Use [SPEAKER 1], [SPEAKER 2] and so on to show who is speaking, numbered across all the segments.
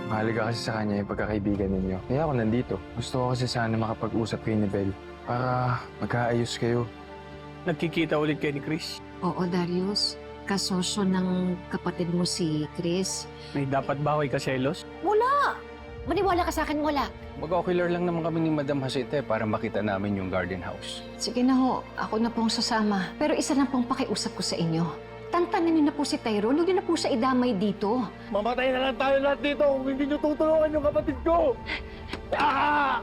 [SPEAKER 1] Mahalaga kasi sa kanya yung pagkakaibigan ninyo. Kaya ako nandito. Gusto ko kasi sana makapag-usap kayo ni Belle para magkaayos kayo.
[SPEAKER 2] Nagkikita ulit kayo ni Chris.
[SPEAKER 3] Oo, Darius. Kasosyo ng kapatid mo si Chris.
[SPEAKER 2] May dapat ba ako'y kaselos?
[SPEAKER 3] Wala! Maniwala ka sa akin, wala.
[SPEAKER 1] Mag-ocular lang naman kami ni Madam Jacinta para makita namin yung garden house.
[SPEAKER 3] Sige na ho, ako na pong sasama. Pero isa na pong pakiusap ko sa inyo. Tantanan niyo na po si Tyrone, huwag niyo na po siya idamay dito.
[SPEAKER 2] Mamatay na lang tayo lahat dito kung hindi nyo tutulungan yung kapatid ko! Ah!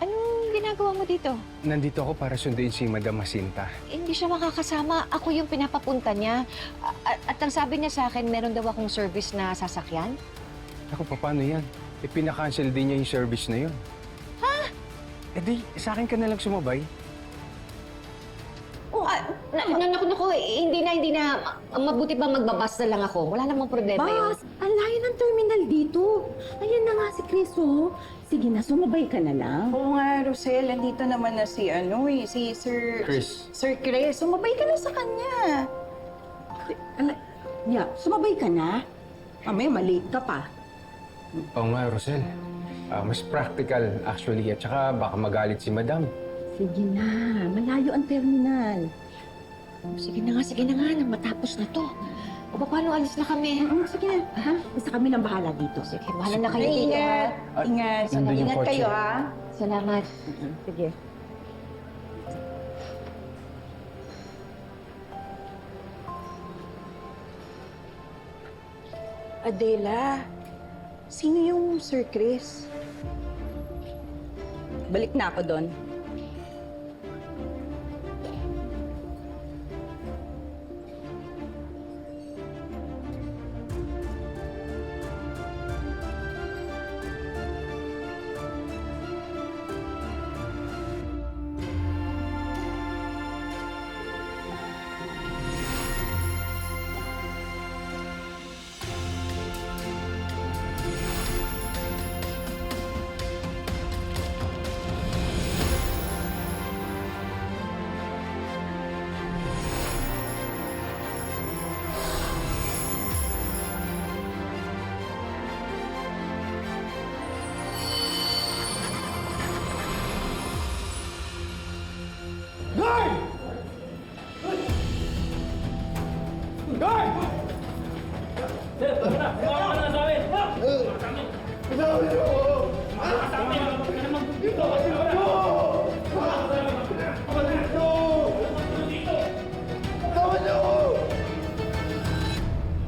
[SPEAKER 3] Anong ginagawa mo dito?
[SPEAKER 1] Nandito ako para sunduin si Madam Jacinta.
[SPEAKER 3] Hindi siya makakasama. Ako yung pinapapunta niya. At ang sabi niya sa akin, meron daw akong service na sasakyan.
[SPEAKER 1] Ako, paano yan? Pinakancel din niya yung service na yun. Ha? Eh di, sa akin ka na lang sumabay.
[SPEAKER 3] Oh, naku, hindi na. Mabuti ba magbabas na lang ako? Wala namang problema yun.
[SPEAKER 4] Bas, ang layo ng terminal dito. Ayan na nga si Chris, oh. Sige na, sumabay ka na lang.
[SPEAKER 5] Oo nga, Rosel. Andito naman na si si Sir...
[SPEAKER 1] Chris.
[SPEAKER 5] Sir Chris. Sumabay ka na sa kanya.
[SPEAKER 4] Yeah, sumabay ka na. Mamaya, malate ka pa.
[SPEAKER 1] Oo nga, Rosel. Mas practical actually at saka baka magalit si Madam.
[SPEAKER 4] Sige na, malayo ang terminal.
[SPEAKER 3] Sige na nga, nang matapos na to. O paano alis na kami?
[SPEAKER 4] Sige na, ha? Basta kami nang bahala dito.
[SPEAKER 3] Sige, bahala na kayo
[SPEAKER 5] Ay,
[SPEAKER 3] dito.
[SPEAKER 5] ingat.
[SPEAKER 1] Ah,
[SPEAKER 5] Ingat.
[SPEAKER 1] nandun yung
[SPEAKER 5] Ingat
[SPEAKER 1] kotse.
[SPEAKER 5] kayo, ha?
[SPEAKER 3] Salamat.
[SPEAKER 4] Sige.
[SPEAKER 5] Adela, sino yung Sir Chris? Balik na ako doon.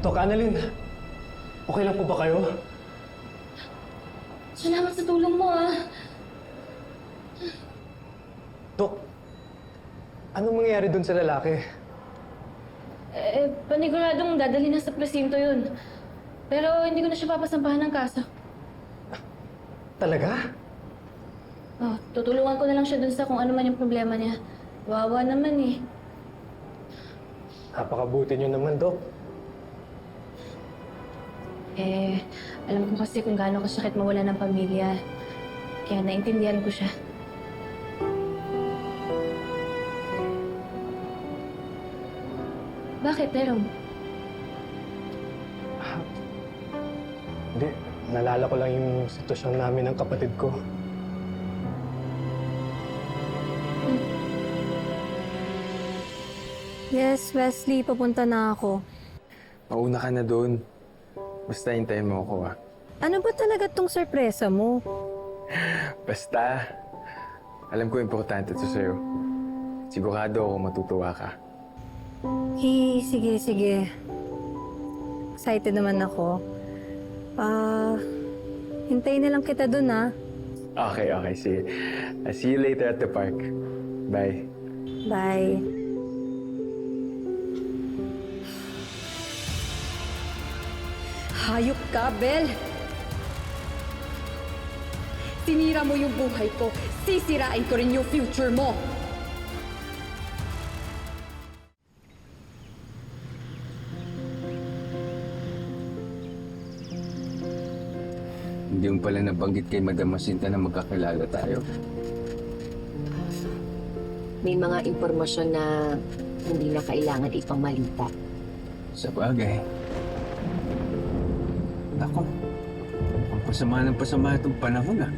[SPEAKER 2] Dok Annalyn, okay lang po ba kayo?
[SPEAKER 6] Salamat sa tulong mo, ah.
[SPEAKER 2] Dok, anong mangyayari dun sa lalaki?
[SPEAKER 6] Paniguradong dadali na sa presinto yun. Pero hindi ko na siya papasampahan ng kaso.
[SPEAKER 2] Talaga?
[SPEAKER 6] Oh, tutulungan ko na lang siya dun sa kung ano man yung problema niya. Wawa naman eh.
[SPEAKER 2] Napakabuti niyo naman, Dok.
[SPEAKER 6] Alam ko kasi kung gaano kasakit mawala ng pamilya. Kaya naintindihan ko siya. Bakit, Terong?
[SPEAKER 2] Hindi, naalala ko lang yung sitwasyon namin ng kapatid ko.
[SPEAKER 7] Yes, Wesley, papunta na ako.
[SPEAKER 1] Mauna ka na doon. Basta hintayin mo ako, ah.
[SPEAKER 7] Ano ba talaga tong sorpresa mo?
[SPEAKER 1] Basta, alam ko importante ito sa'yo. Sigurado ako matutuwa ka.
[SPEAKER 7] Sige. Excited naman ako. Hintayin na lang kita dun, ha?
[SPEAKER 1] Okay. See you later at the park. Bye.
[SPEAKER 7] Bye.
[SPEAKER 4] Hayop ka, Bel! Sinira mo yung buhay ko. Sisirain ko rin yung future mo.
[SPEAKER 1] Hindi mo pala nabanggit kay Madam Jacinta na magkakilala tayo.
[SPEAKER 3] May mga impormasyon na hindi na kailangan ipamalita.
[SPEAKER 1] Sa bagay.
[SPEAKER 8] Ako, ang pasama itong panahon ah.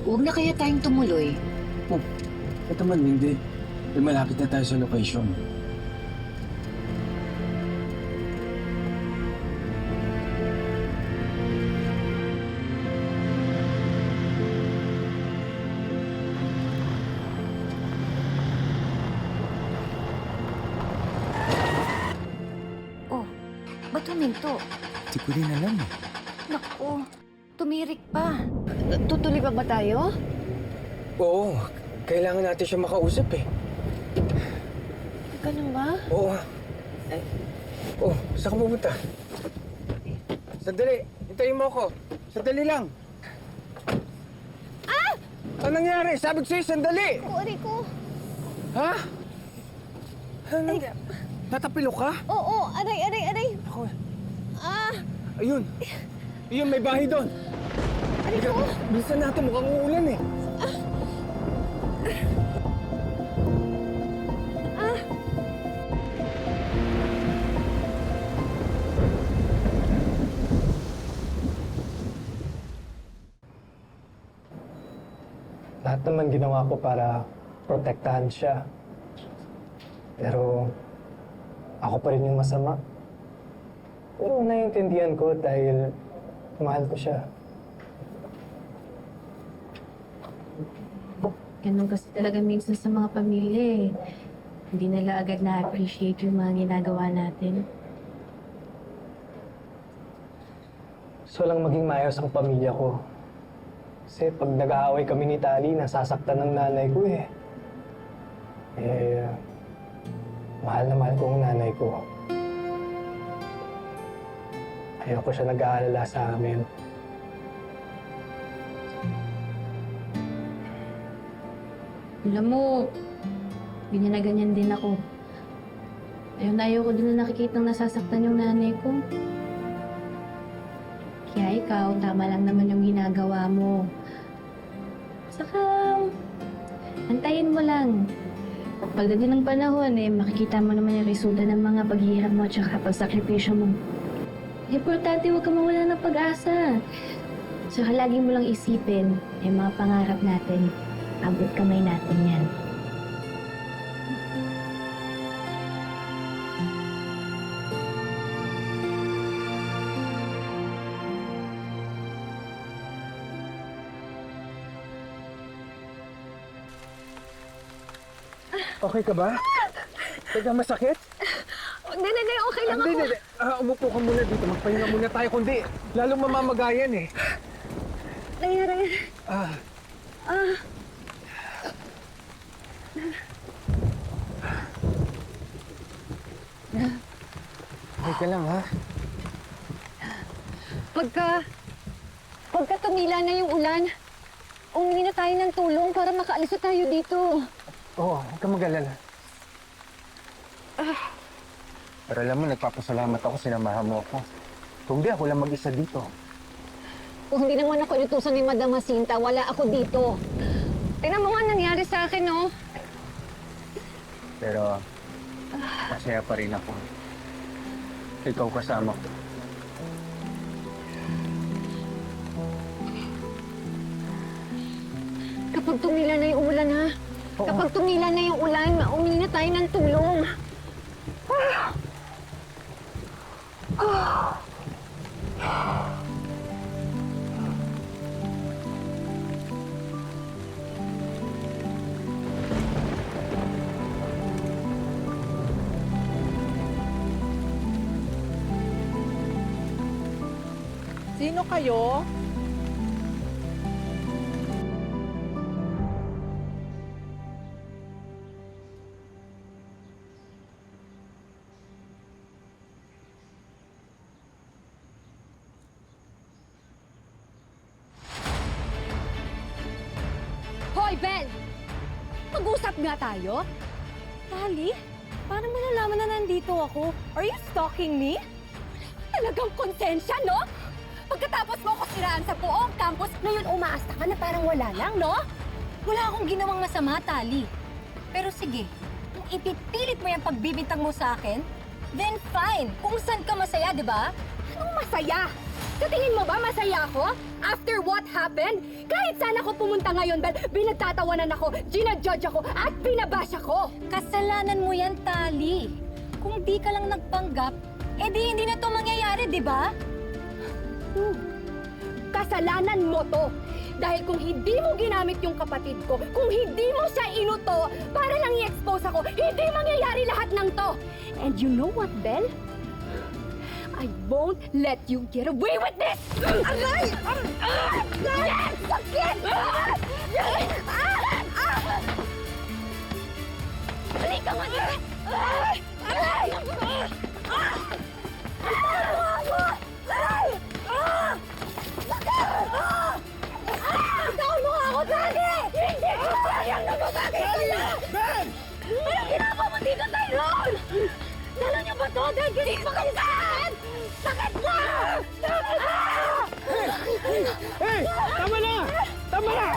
[SPEAKER 3] Huwag na kaya tayong tumuloy.
[SPEAKER 8] Ito man, hindi. Malapit na tayo sa location.
[SPEAKER 3] Ba't huminto?
[SPEAKER 8] Hindi ko rin alam eh.
[SPEAKER 3] Naku, tumirik pa. Tutuloy pa ba tayo?
[SPEAKER 8] Oo, kailangan natin siya makausap eh.
[SPEAKER 3] Ganun ba?
[SPEAKER 8] Oo. Saan ka pumunta? Sandali, hintayin mo ako. Sandali lang. Ah! Ano nangyari? Sabi ko sa'yo, sandali!
[SPEAKER 3] Aray ko.
[SPEAKER 8] Ha? Ano? Natapilo ka?
[SPEAKER 3] Oo, aray.
[SPEAKER 8] Ako. Ayun. Ayun, may bahay doon.
[SPEAKER 3] Aray ko.
[SPEAKER 8] Bilisan natin, mukhang uulan eh.
[SPEAKER 2] Lahat naman ginawa ko para protektahan siya. Pero ako pa rin yung masama. Pero naiintindihan ko dahil mahal ko siya.
[SPEAKER 6] Ganun kasi talaga minsan sa mga pamilya eh. Hindi nila agad na-appreciate yung mga ginagawa natin.
[SPEAKER 2] Gusto lang maging maayos ang pamilya ko. Kasi pag nag-aaway kami ni Tali, nasasaktan ng nanay ko eh. Mahal na mahal ko ang nanay ko. Ayoko siya nag-aalala sa amin.
[SPEAKER 6] Alam mo, ganyan na ganyan din ako. Ayaw ko din na nakikitang nasasaktan yung nanay ko. Kaya ikaw, tama lang naman yung ginagawa mo. Saka, antayin mo lang. Pagdating ng panahon, makikita mo naman yung resulta ng mga paghihirap mo at saka pagsakripisyo mo. Importante huwag ka mawala ng pag-asa. Saka lagi mo lang isipin yung mga pangarap natin. Abot kamay natin yan.
[SPEAKER 8] Okay ka ba? Teka, masakit?
[SPEAKER 3] Hindi, okay lang
[SPEAKER 8] Hindi. Umupo ka muna dito. Magpahinga muna tayo. Kundi, lalong mamamagayan eh.
[SPEAKER 3] Aray.
[SPEAKER 8] Okay ka lang, ha?
[SPEAKER 3] Pagka tumila na yung ulan, umingi na tayo ng tulong para makaalis na tayo dito.
[SPEAKER 8] Oo, huwag ka mag-alala. Pero alam mo, nagpapasalamat ako, sinamahan mo ako. Kung di, ako lang mag-isa dito.
[SPEAKER 3] Kung hindi naman ako inutusan ni Madam Jacinta, wala ako dito. Tingnan mo nga nangyari sa akin, no?
[SPEAKER 8] Pero, masaya pa rin ako. Ikaw kasama ko.
[SPEAKER 3] Kapag tumila na yung ulan, ha? Kapag tumila na yung ulan, umingi na tayo ng tulong.
[SPEAKER 9] Sino kayo?
[SPEAKER 4] Hoy, Bel! Mag-usap nga tayo? Tali, paano mo nalaman na nandito ako? Are you stalking me? Talagang konsensya, no? Pagkatapos mo ako siraan sa buong campus, ngayon umaasta ka na parang wala lang, no? Wala akong ginawang masama, Tali. Pero sige, kung ipipilit mo yung pagbibintang mo sa akin, Then fine, kung saan ka masaya, di ba? Anong masaya? Sa tingin mo ba masaya ako? After what happened? Kahit saan ako pumunta ngayon, Bel, binagtatawanan ako, ginajudge ako, at binabash ako. Kasalanan mo yan, Tali. Kung di ka lang nagpanggap, edi hindi na to mangyayari, di ba? Kasalanan mo to. Dahil kung hindi mo ginamit yung kapatid ko, kung hindi mo siya inuto para lang i-expose ako, hindi mangyayari lahat ng to. And you know what, Bel? I won't let you get away with this! Aray! Yes! Sakit! Halika nga dito! Aray! Bitawan mo ako, Tali! Hindi ko sayang na babagay sa'yo! Ben! Anong ginagawa mo dito, Tyrone? Dala niyo ba to? Dahil gising mo kasi saan? Sakit na!
[SPEAKER 2] Hey! Tama na! Tama na!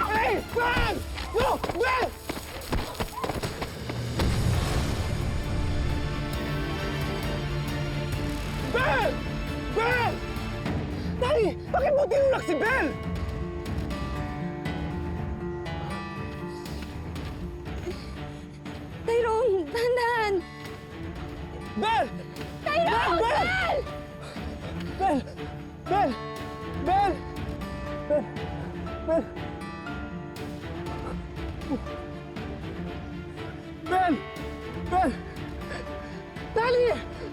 [SPEAKER 2] Hey! Ben! No! Ben! Ben! Ben! Tali! Bakit mo tinulak si Bel?
[SPEAKER 4] Tyrone, dahan-dahan!
[SPEAKER 2] Bel!
[SPEAKER 4] Tyrone!
[SPEAKER 2] Bel! Bel! Bel! Bel! Bel! Bel! Bel! Bel! Tali!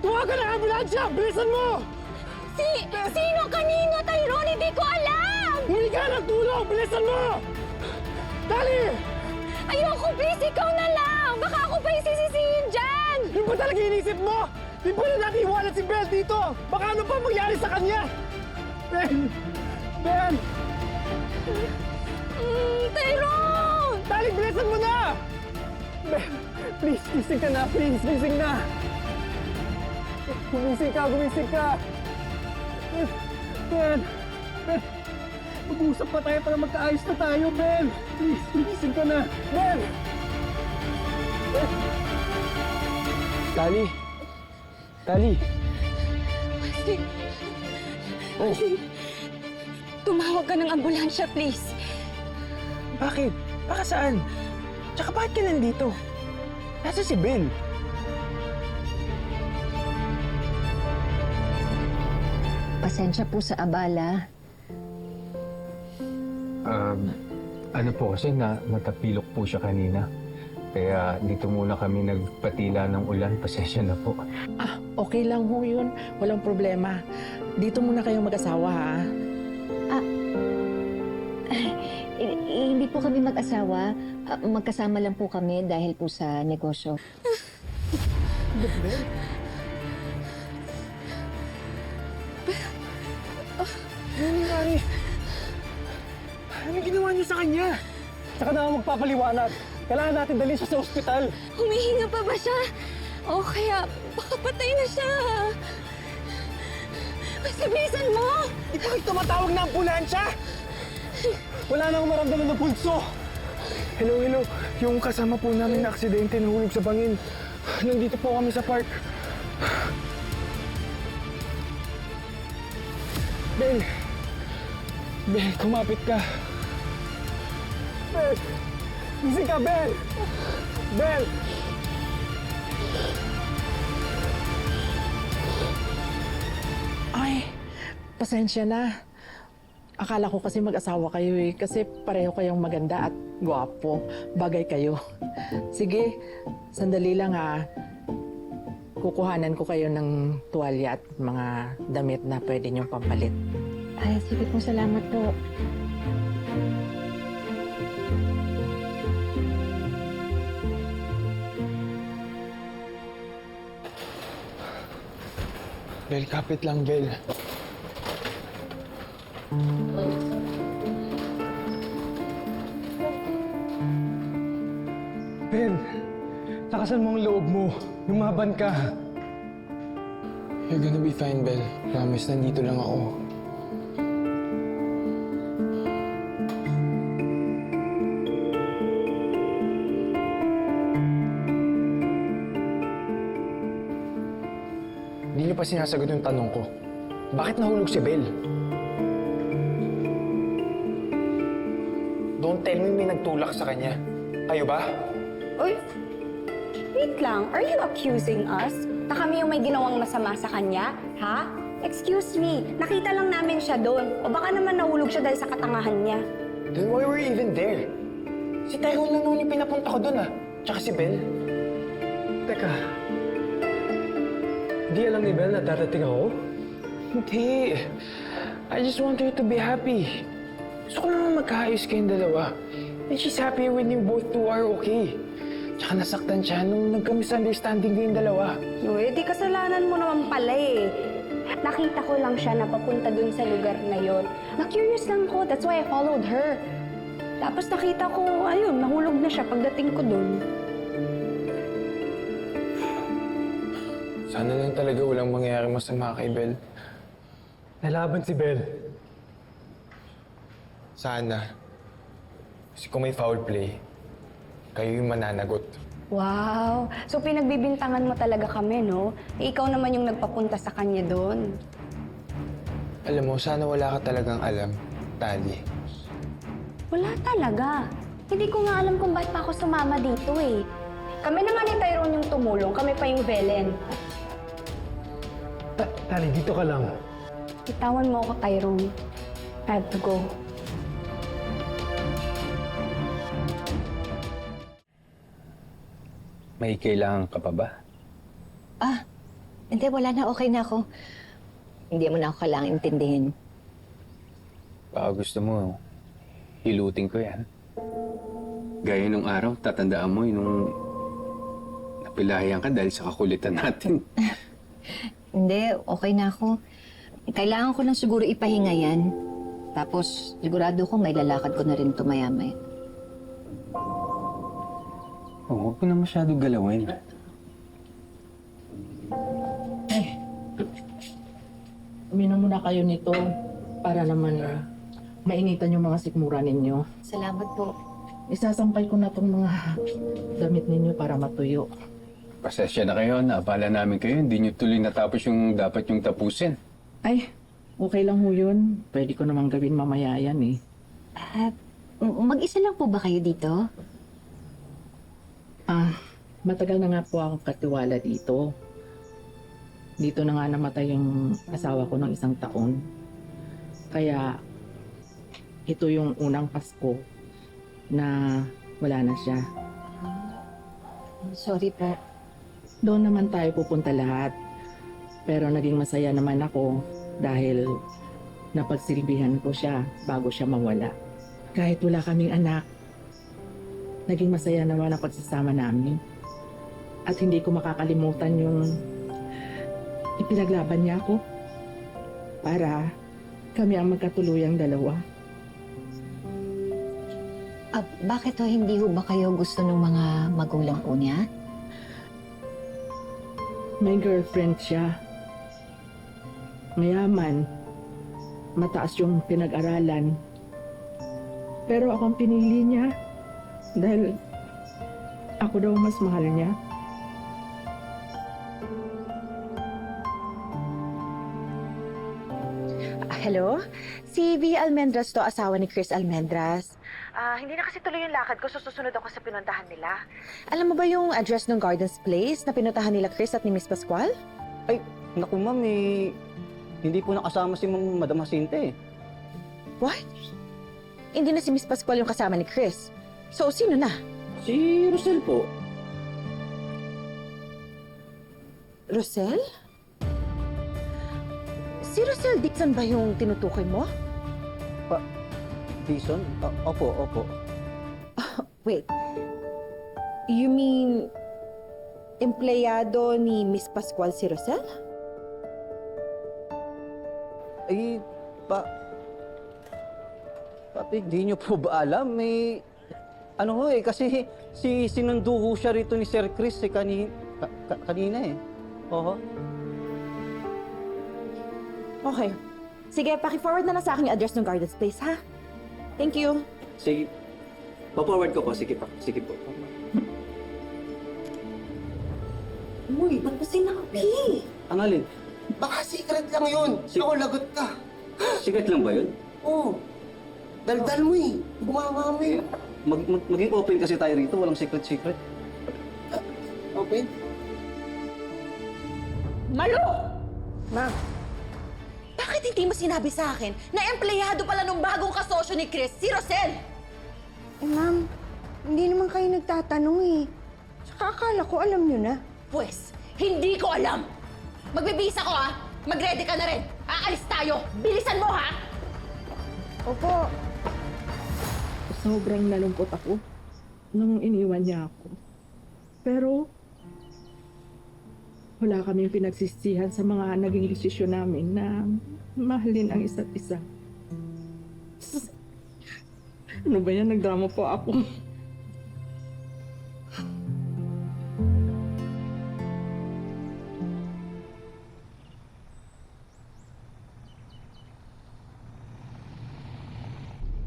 [SPEAKER 2] Tuwagan ang ambulansya! Bilisan mo!
[SPEAKER 4] Sino kanino, Tyrone? Hindi ko alam!
[SPEAKER 2] Huli ka ng tulong! Bilisan mo! Tali!
[SPEAKER 4] Ayoko, please, ikaw na lang! Baka ako pa isisisihin dyan!
[SPEAKER 2] Yung ba talaga inisip mo? Di ba na natin iwanan si Bel dito? Baka ano pa mangyari sa kanya? Ben! Ben!
[SPEAKER 4] Tyrone!
[SPEAKER 2] Tali, bilisan mo na! Ben, please, gising ka na. Please, gising na. Gumising ka, gumising ka. Ben! Ben! Mag-uusap pa tayo para magkaayos na tayo, Ben! Please, gumising ka na. Ben! Ben! Tali! Tali! Oh,
[SPEAKER 4] Tumawag ka ng ambulansya, please.
[SPEAKER 2] bakit? Baka saan? Tsaka bakit ka nandito? Nasa si Ben?
[SPEAKER 3] Pasensya po sa abala.
[SPEAKER 8] Ano po kasi natapilok po siya kanina. Kaya dito muna kami nagpatila ng ulan. Pasensya na po.
[SPEAKER 9] Okay lang ho yun. Walang problema. Dito muna kayong mag-asawa, ha?
[SPEAKER 3] Hindi po kami mag-asawa. Magkasama lang po kami dahil po sa negosyo.
[SPEAKER 2] Ano nangyari? Ano ginawa niyo sa kanya? Tsaka na ako magpapaliwanag. Kailangan natin dalhin siya sa ospital.
[SPEAKER 4] Humihinga pa ba siya? O kaya, baka patay na siya. Mas bilisan mo!
[SPEAKER 2] Di pa kayo tumatawag na ambulansya! Wala na akong maramdaman ng pulso. Hello, hello. Yung kasama po namin na aksidente nahulog sa bangin. Nandito po kami sa park. Bel! Bel, kumapit ka. Bel! Gising ka, Bel! Bel!
[SPEAKER 9] Ay, pasensya na. Akala ko kasi mag-asawa kayo eh. Kasi pareho kayong maganda at gwapo. Bagay kayo. Sige, sandali lang ha. Kukuhanan ko kayo ng tuwalya at mga damit na pwede niyong pampalit.
[SPEAKER 3] Ay, sige po, salamat po.
[SPEAKER 1] Bel, kapit lang, Bel.
[SPEAKER 2] Ben, lakasan mo ang loob mo. Lumaban ka.
[SPEAKER 1] You're gonna be fine, Bel. Promise, nandito lang ako. Hindi niyo pa sinasagot yung tanong ko. Bakit nahulog si Belle? Don't tell me may nagtulak sa kanya. Kayo ba?
[SPEAKER 4] Uy, wait lang. Are you accusing us? Na kami yung may ginawang masama sa kanya? Ha? Excuse me, nakita lang namin siya doon. O baka naman nahulog siya dahil sa katangahan niya.
[SPEAKER 1] Then why were you even there? Si Tyrone lang naman yung pinapunta ko doon, ah. Tsaka si Belle.
[SPEAKER 2] Teka, hindi alam ni Belle na darating ako?
[SPEAKER 1] Hindi. I just want her to be happy. Gusto ko naman magkaayos kayong dalawa. And she's happy when you both two are okay. Tsaka nasaktan siya nung nagka-misunderstanding kayong dalawa.
[SPEAKER 4] Uy, di kasalanan mo naman pala eh. Nakita ko lang siya na papunta dun sa lugar na yon. Na-curious lang ko, that's why I followed her. Tapos nakita ko, ayun, nahulog na siya pagdating ko dun.
[SPEAKER 1] Sana lang talaga walang mangyayari masama kay Belle.
[SPEAKER 2] Nalaban si Belle.
[SPEAKER 1] Sana. Kasi kung may foul play, kayo yung mananagot.
[SPEAKER 4] Wow! So pinagbibintangan mo talaga kami, no? Ikaw naman yung nagpapunta sa kanya doon.
[SPEAKER 1] Alam mo, sana wala ka talagang alam, Tali.
[SPEAKER 4] Wala talaga. Hindi ko nga alam kung bakit pa ako sumama dito eh. Kami naman ni Tyrone yung tumulong, kami pa yung Belen.
[SPEAKER 2] Tali, dito ka lang.
[SPEAKER 4] Itawan mo ako, Tyrone. I have to go.
[SPEAKER 8] May kailangan ka pa ba?
[SPEAKER 3] Hindi, wala na. Okay na ako. Hindi mo na ako kailangang intindihin.
[SPEAKER 8] Baka gusto mo, hilutin ko yan. Gaya nung araw, tatandaan mo nung napilayan ka dahil sa kakulitan natin.
[SPEAKER 3] Hindi, okay na ako. Kailangan ko lang siguro ipahinga yan. Tapos, sigurado ko may lalakad ko na rin tumayamay.
[SPEAKER 8] Oh, huwag ko na masyado galawin.
[SPEAKER 9] Uminom muna kayo nito para naman mainitan yung mga sikmura ninyo.
[SPEAKER 3] Salamat po.
[SPEAKER 9] Isasampay ko na tong mga damit ninyo para matuyo.
[SPEAKER 8] Pasensya na kayo, naabala namin kayo. Hindi nyo tuloy natapos yung dapat yung tapusin.
[SPEAKER 9] Ay, okay lang ho yun. Pwede ko namang gawin mamaya yan eh.
[SPEAKER 3] Mag-isa lang po ba kayo dito?
[SPEAKER 9] Matagal na nga po akong katiwala dito. Dito na nga namatay yung asawa ko ng 1 taon. Kaya ito yung unang Pasko na wala na siya.
[SPEAKER 3] Sorry po.
[SPEAKER 9] Doon naman tayo pupunta lahat. Pero naging masaya naman ako dahil napagsilbihan ko siya bago siya mawala. Kahit wala kaming anak, naging masaya naman ang pagsasama namin. At hindi ko makakalimutan yung ipinaglaban niya ako para kami ang magkatuluyang dalawa.
[SPEAKER 3] Bakit hindi ho ba kayo gusto ng mga magulang po niya?
[SPEAKER 9] May girlfriend siya. Mayaman. Mataas yung pinag-aralan. Pero akong pinili niya dahil ako daw mas mahal niya.
[SPEAKER 10] Hello? Si V. Almendras to, asawa ni Chris Almendras. Hindi na kasi tuloy yung lakad ko, so susunod ako sa pinuntahan nila. Alam mo ba yung address ng Gardens Place na pinuntahan nila Chris at ni Miss Pascual?
[SPEAKER 11] Ay, naku ma'am, hindi po nakasama si Madam Jacinta eh.
[SPEAKER 10] What? Hindi na si Miss Pascual yung kasama ni Chris. So, sino na?
[SPEAKER 11] Si Rosel po.
[SPEAKER 10] Rosel? Si Rosel Dixon ba yung tinutukoy mo?
[SPEAKER 11] Dixon? Opo.
[SPEAKER 10] Wait. You mean, empleyado ni Miss Pascual si Rosel?
[SPEAKER 11] Ay, Papi, di nyo po ba alam? Kasi sinundo ho siya rito ni Sir Chris kanina eh. Oo.
[SPEAKER 10] Okay. Sige, paki-forward na lang sa akin yung address ng Gardens Place, ha? Thank you.
[SPEAKER 11] Sige. Pa-forward ko po. Sige po.
[SPEAKER 10] Uy, ba't mo sinabi?
[SPEAKER 11] Ang alin?
[SPEAKER 12] Baka secret lang yun. Ako, lagot ka.
[SPEAKER 11] Secret lang ba yun?
[SPEAKER 12] Oo. Daldal mo eh. Bumawa mo eh.
[SPEAKER 11] Maging open kasi tayo rito, walang secret-secret.
[SPEAKER 12] Open?
[SPEAKER 10] Malo!
[SPEAKER 7] Ma'am,
[SPEAKER 10] Bakit hindi mo sinabi sa akin na empleyado pala nung bagong kasosyo ni Chris, si Rosel?
[SPEAKER 5] Ma'am, hindi naman kayo nagtatanong eh. Tsaka akala ko alam nyo na.
[SPEAKER 10] Pwes, hindi ko alam. Magbibisa ko ha. Mag-ready ka na rin. Aalis tayo. Bilisan mo ha.
[SPEAKER 5] Opo.
[SPEAKER 9] Sobrang nalungkot ako nung iniwan niya ako. Pero wala kaming pinagsisihan sa mga naging desisyon namin na mahalin ang isa't isa. Ano ba yan? Nagdrama po ako.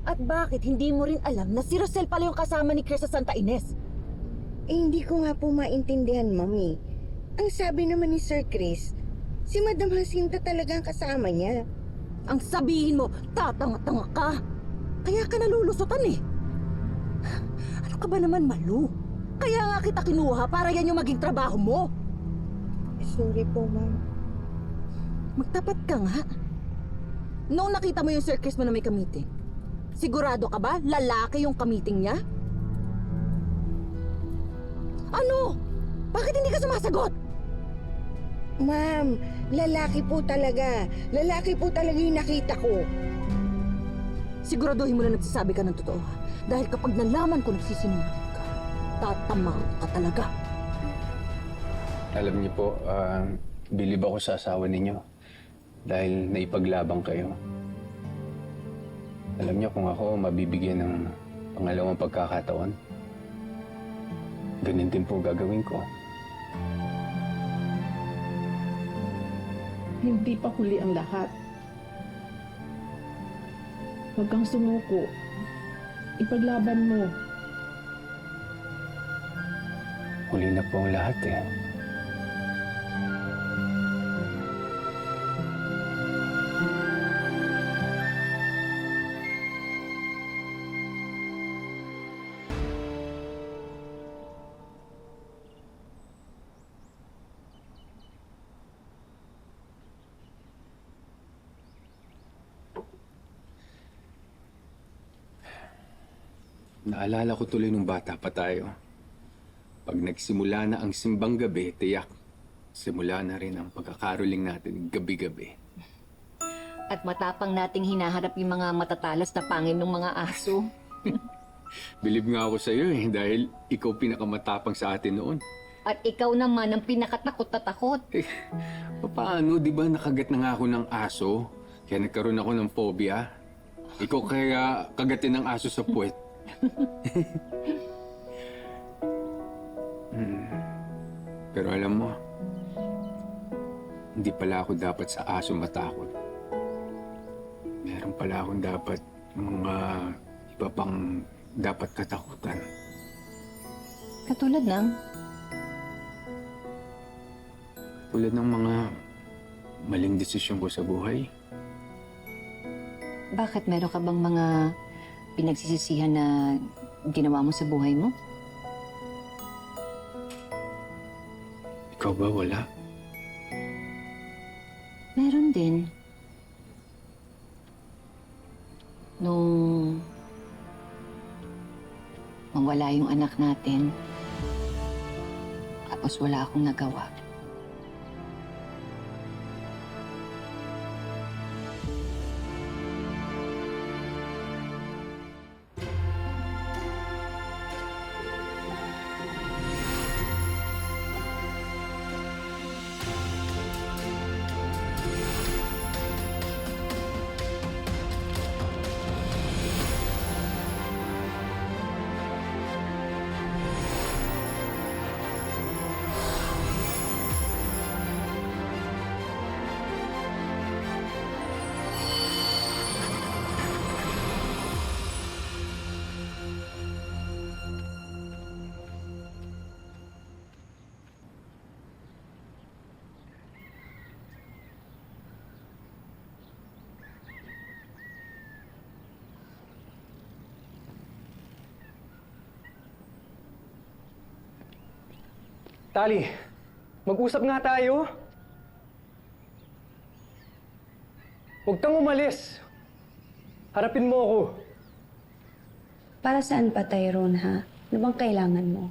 [SPEAKER 10] At bakit hindi mo rin alam na si Rosel pala yung kasama ni Chris sa Santa Ines?
[SPEAKER 5] Eh, hindi ko nga po maintindihan, Mami. Ang sabi naman ni Sir Chris, si Madam Jacinta talaga ang kasama niya.
[SPEAKER 10] Ang sabihin mo, tatanga-tanga ka. Kaya ka nalulusutan eh. Ano ka ba naman, Malu? Kaya nga kita kinuha para yan yung maging trabaho mo.
[SPEAKER 5] Sorry po, Ma'am.
[SPEAKER 10] Magtapat ka nga. Noong nakita mo yung Sir Chris mo na may kamiting, sigurado ka ba lalaki yung kamiting niya? Ano? Bakit hindi ka sumasagot?
[SPEAKER 5] Ma'am, lalaki po talaga. Lalaki po talaga yung nakita ko.
[SPEAKER 10] Siguraduhin mo na nagsasabi ka ng totoo ha? Dahil kapag nalaman ko nagsisinungaling ka, tatamang ka talaga.
[SPEAKER 8] Alam niyo po, bilib ako sa asawa ninyo dahil naipaglabang kayo. Alam niyo kung ako mabibigyan ng pangalawang pagkakataon, ganun din po gagawin ko.
[SPEAKER 9] Hindi pa huli ang lahat. Huwag kang sumuko. Ipaglaban mo.
[SPEAKER 8] Huli na po ang lahat eh. Naalala ko tuloy nung bata pa tayo. Pag nagsimula na ang simbang gabi, tiyak, simula na rin ang pagkakaroling natin gabi-gabi.
[SPEAKER 3] At matapang nating hinaharap yung mga matatalas na pangin ng mga aso.
[SPEAKER 8] Bilib nga ako sa iyo eh, dahil ikaw pinakamatapang sa atin noon.
[SPEAKER 3] At ikaw naman ang pinakatakot na takot.
[SPEAKER 8] Eh, paano? Di ba nakagat na nga ako ng aso? Kaya nagkaroon ako ng phobia. Ikaw kaya kagatin ng aso sa puwet. Pero alam mo, hindi pala ako dapat sa aso matakot. Meron pala akong dapat mga iba pang dapat katakutan.
[SPEAKER 3] Katulad ng?
[SPEAKER 8] Tulad ng mga maling desisyon ko sa buhay.
[SPEAKER 3] Bakit meron ka bang mga pinagsisisihan na ginawa mo sa buhay mo?
[SPEAKER 8] Ikaw ba wala?
[SPEAKER 3] Meron din. Nung mawala yung anak natin, tapos wala akong nagawa.
[SPEAKER 2] Tali, mag-usap nga tayo. Huwag kang umalis. Harapin mo ako.
[SPEAKER 6] Para saan pa, Tyrone, ha? Ano bang kailangan mo?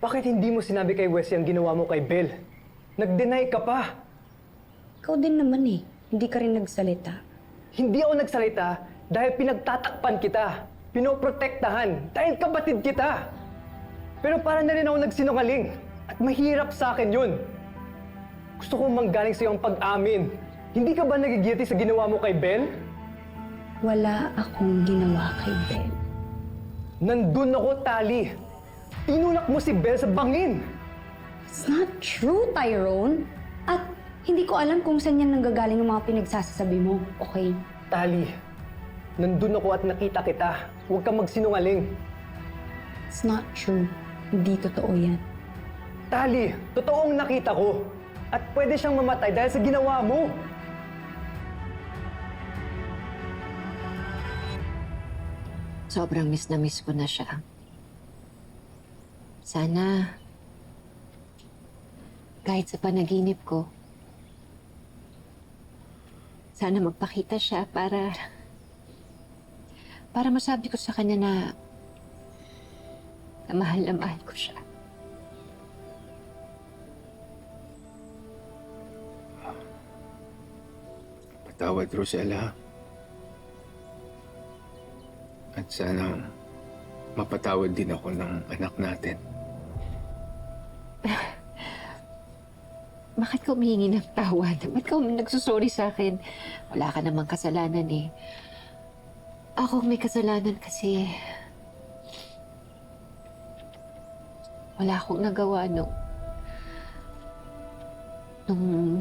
[SPEAKER 2] Bakit hindi mo sinabi kay Wesley ang ginawa mo kay Belle? Nag-deny ka pa.
[SPEAKER 6] Ikaw din naman eh. Hindi ka rin nagsalita.
[SPEAKER 2] Hindi ako nagsalita dahil pinagtatakpan kita. Pinoprotektahan dahil kapatid kita. Pero para na rin ako nagsinungaling. At mahirap sa akin yun. Gusto kong manggaling sa iyo ang pag-amin. Hindi ka ba nagigilty sa ginawa mo kay Belle?
[SPEAKER 6] Wala akong ginawa kay Belle.
[SPEAKER 2] Nandun ako, Tali. Tinulak mo si Belle sa bangin.
[SPEAKER 6] It's not true, Tyrone. At hindi ko alam kung saan yan nanggagaling ang mga pinagsasabi mo, okay?
[SPEAKER 2] Tali, nandun ako at nakita kita. Huwag kang magsinungaling.
[SPEAKER 6] It's not true. Hindi totoo yan.
[SPEAKER 2] Tali, totoong nakita ko. At pwede siyang mamatay dahil sa ginawa mo.
[SPEAKER 3] Sobrang miss na miss ko na siya. Sana, kahit sa panaginip ko, sana magpakita siya para masabi ko sa kanya na mahal ko siya.
[SPEAKER 8] Patawad, Rosella. At sana mapatawad din ako ng anak natin.
[SPEAKER 3] Bakit ka humihingi ng tawad? Ba't ka nagsusorry sa akin? Wala ka namang kasalanan eh. Ako may kasalanan kasi wala akong nagawa nung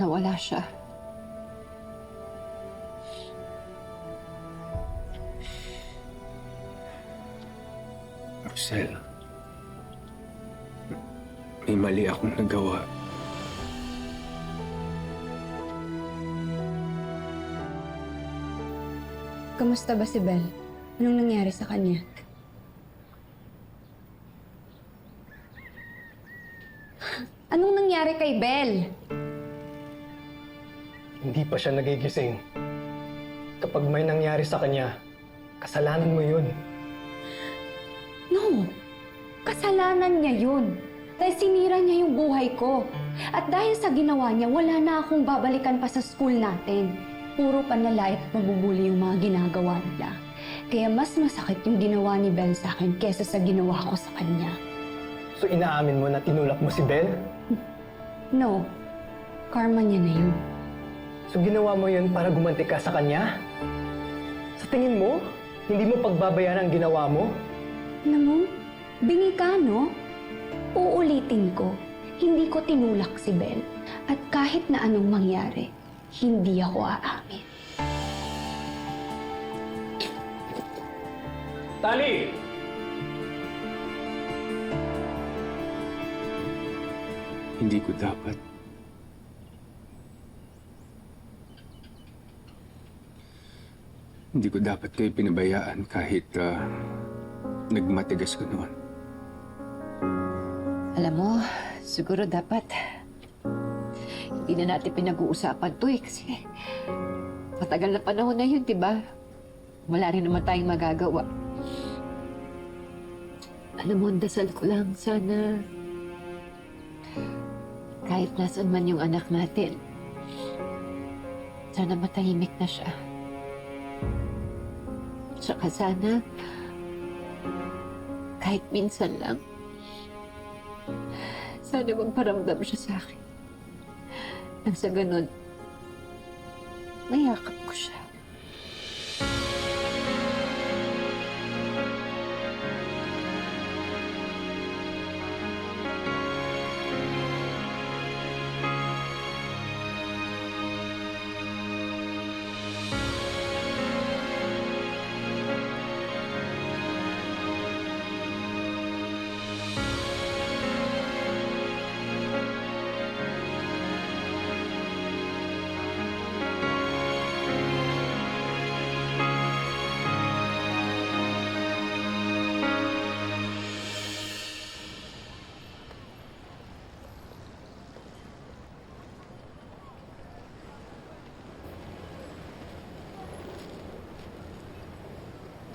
[SPEAKER 3] nawala siya.
[SPEAKER 8] Rosel, may mali akong nagawa.
[SPEAKER 6] Kamusta ba si Belle? Anong nangyari sa kanya? Anong nangyari kay Belle?
[SPEAKER 2] Hindi pa siya nagigising. Kapag may nangyari sa kanya, kasalanan mo yun.
[SPEAKER 6] No! Kasalanan niya yun. Dahil sinira niya yung buhay ko. At dahil sa ginawa niya, wala na akong babalikan pa sa school natin. Puro panlalait at mabubuli yung mga ginagawa nila. Kaya mas masakit yung ginawa ni Belle sa akin kesa sa ginawa ko sa kanya.
[SPEAKER 2] So inaamin mo na tinulak mo si Belle?
[SPEAKER 6] No. Karma niya na yun.
[SPEAKER 2] So ginawa mo yun para gumanti ka sa kanya? Sa tingin mo, hindi mo pagbabayaran ang ginawa mo?
[SPEAKER 6] Alam mo, bingi ka, no? Uulitin ko, hindi ko tinulak si Belle. At kahit na anong mangyari, hindi ako aamin.
[SPEAKER 2] Tali!
[SPEAKER 8] Hindi ko dapat. Hindi ko dapat kayo pinabayaan kahit nagmatigas ko noon.
[SPEAKER 3] Alam mo, siguro dapat hindi na natin pinag-uusapan to eh kasi matagal na panahon na yun, diba? Wala rin naman tayong magagawa. Alam mo, dasal ko lang sana kahit nasan man yung anak natin, sana matahimik na siya. Tsaka sana kahit minsan lang, sana magparamdam siya sa akin. Nang sa ganun, mayakap ko siya.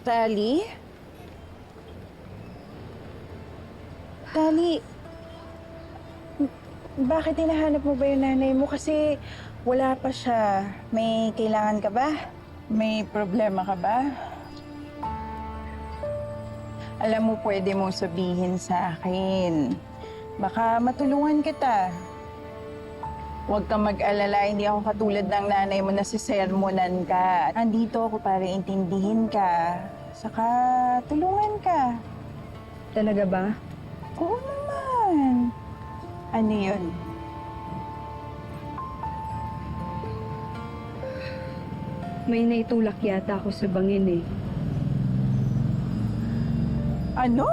[SPEAKER 10] Tali? Tali, bakit hinahanap mo ba yung nanay mo? Kasi wala pa siya. May kailangan ka ba? May problema ka ba? Alam mo, pwede mong sabihin sa akin. Baka matulungan kita. Huwag kang mag-alala, hindi ako katulad ng nanay mo na sisermonan ka. Andito ako para intindihin ka. Saka tulungan ka.
[SPEAKER 7] Talaga ba?
[SPEAKER 10] Oo naman. Ano yun?
[SPEAKER 7] May naitulak yata ako sa bangin eh.
[SPEAKER 10] Ano?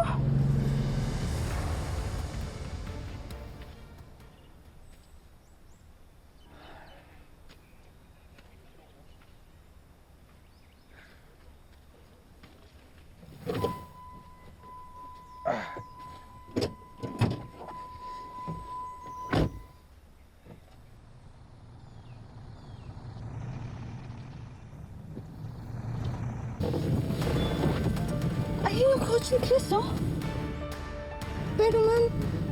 [SPEAKER 10] Ayun yung coach ni Chris, oh.
[SPEAKER 5] Pero ma'am,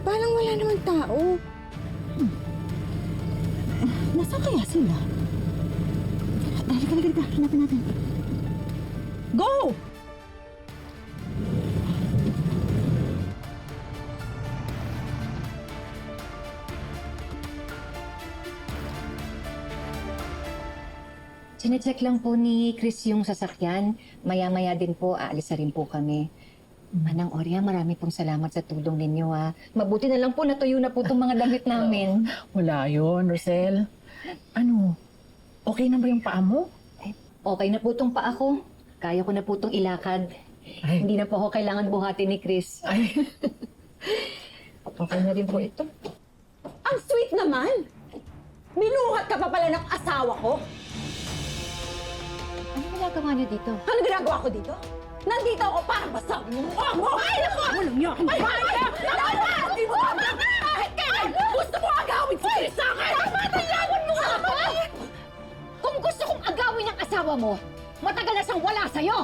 [SPEAKER 5] parang wala naman tao.
[SPEAKER 10] Nasaan kaya sila? Halika, hanapin natin. Go!
[SPEAKER 3] Sinecheck lang po ni Chris yung sasakyan. Maya-maya din po, aalis na rin po kami. Manang Oria, marami pong salamat sa tulong ninyo, ha. Mabuti na lang po natuyo na po itong mga damit namin.
[SPEAKER 9] Wala yun, Rosel. Ano? Okay na ba yung paa mo?
[SPEAKER 3] Okay na po itong paa ko. Kaya ko na po itong ilakad.
[SPEAKER 9] Ay.
[SPEAKER 3] Hindi na po ako kailangan buhatin ni Chris.
[SPEAKER 9] Ay. Okay na rin po ito.
[SPEAKER 4] Ang sweet naman! Binuhat ka pa pala ng asawa ko?
[SPEAKER 3] Ano ginagawa niyo dito?
[SPEAKER 4] Ano ginagawa ko dito? Nandito ako para basahin yung mukha mo! Ay, naku! Walang niya akong bahay! Di mo! Kahit kailan gusto mo agawin si Chris sa akin! Yawan mo nga ako!
[SPEAKER 3] Kung gusto kong agawin ang asawa mo, matagal na siyang wala sa'yo!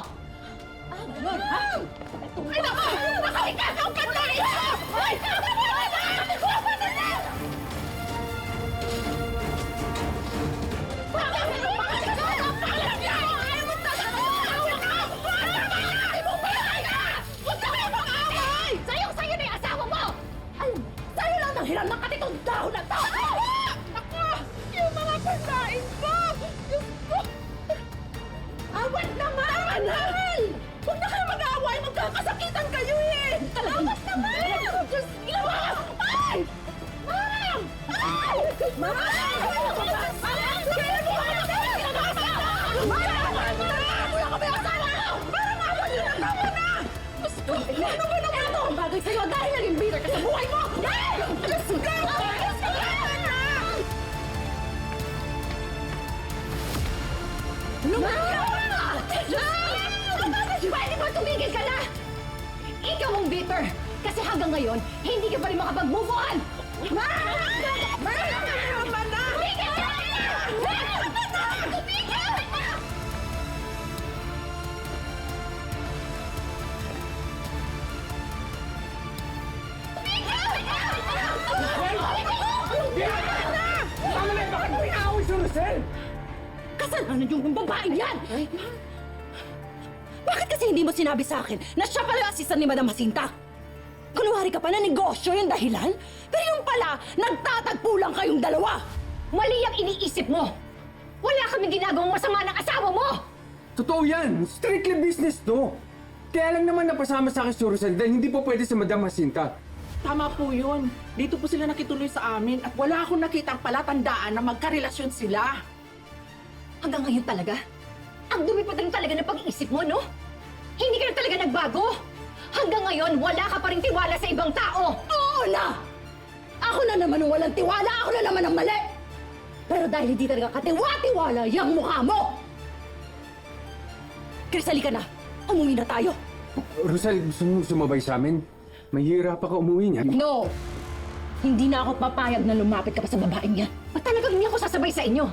[SPEAKER 4] Ay, naku! Nakaligasaw ka na ito! Ay,
[SPEAKER 3] Sa'yo na yung asawa mo!
[SPEAKER 4] sa'yo lang nang hiram ng katitong dahon na to! Naku! Yung mga pandain mo! Diyos ko! Awat naman! Mahal! Huwag na kayo mag-aaway! Magkakasakitan kayo eh! Awat naman! Diyos ko! Ay! Ma'am! Ay! Ma'am! Ano ba naman ito? Ang bagay sa'yo dahil naging bitter ka sa buhay mo! Diyos ko! Diyos ko!
[SPEAKER 3] Pwede ba tumigil ka na? Ikaw ang bitter! Kasi hanggang ngayon, hindi ka pa rin makapag-move on! Tumigil ka na! Tumigil ka na!
[SPEAKER 4] Kasalanan yung babaeng yan! Bakit kasi hindi mo sinabi sa akin na siya pala yung assistant ni Madam Jacinta? Kunwari ka pa na negosyo yung dahilan? Pero yung pala, nagtatagpo lang kayong dalawa!
[SPEAKER 3] Mali ang iniisip mo! Wala kaming ginagawang masama ng asawa mo!
[SPEAKER 8] Totoo yan! Strictly business to! Kaya lang naman napasama sa akin si Rosel dahil hindi po pwede sa Madam Jacinta.
[SPEAKER 9] Tama po yun. Dito po sila nakituloy sa amin at wala akong nakitang palatandaan na magkarelasyon sila.
[SPEAKER 3] Hanggang ngayon talaga? Ang dumi pa rin talaga ng pag-iisip mo, no? Hindi ka na talaga nagbago? Hanggang ngayon, wala ka pa rin tiwala sa ibang tao!
[SPEAKER 4] Oo na! Ako na naman ang walang tiwala, ako na naman ang mali! Pero dahil hindi talaga katiwa-tiwala yung mukha mo! Chris, halika na! Umuwi na tayo!
[SPEAKER 8] Rosel, gusto mo sumabay sa amin? Mahirap pa ka umuwi niya.
[SPEAKER 4] No! Hindi na ako papayag na lumapit ka pa sa babaeng yan.
[SPEAKER 3] At talagang hindi ako sasabay sa inyo?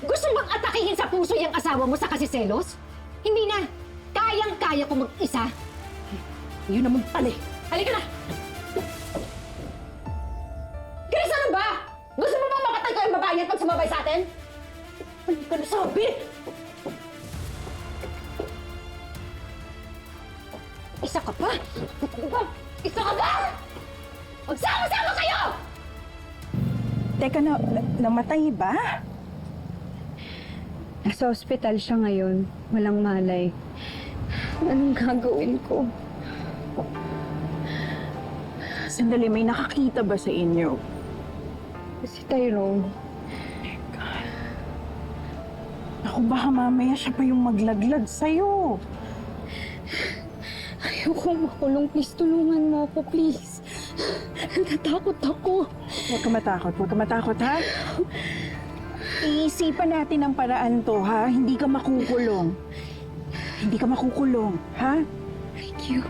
[SPEAKER 3] Gusto bang atakihin sa puso yung asawa mo sa kasiselos? Hindi na!
[SPEAKER 4] kayang-kaya ko mag-isa. Yun naman pala eh. Halika na! Chris, ano ba? Gusto mo bang mapatay ko yung babae yan pag sumabay sa atin? Ano ka nasabi? Isa ka pa? Ano ba? Isa ka ba? Magsama-sama kayo!
[SPEAKER 7] Teka, namatay ba? Nasa ospital siya ngayon. Walang malay. Anong gagawin ko?
[SPEAKER 9] Sandali, may nakakita ba sa inyo?
[SPEAKER 7] Si Tyrone.
[SPEAKER 9] Ako, baka mamaya siya pa yung maglaglag sa'yo.
[SPEAKER 7] Ayoko makulong. Please, tulungan mo ako, please. Natatakot ako.
[SPEAKER 9] Huwag ka matakot. Huwag ka matakot, ha? Iisipan natin ang paraan to, ha? Hindi ka makukulong. Hindi ka makukulong, ha?
[SPEAKER 7] Thank you.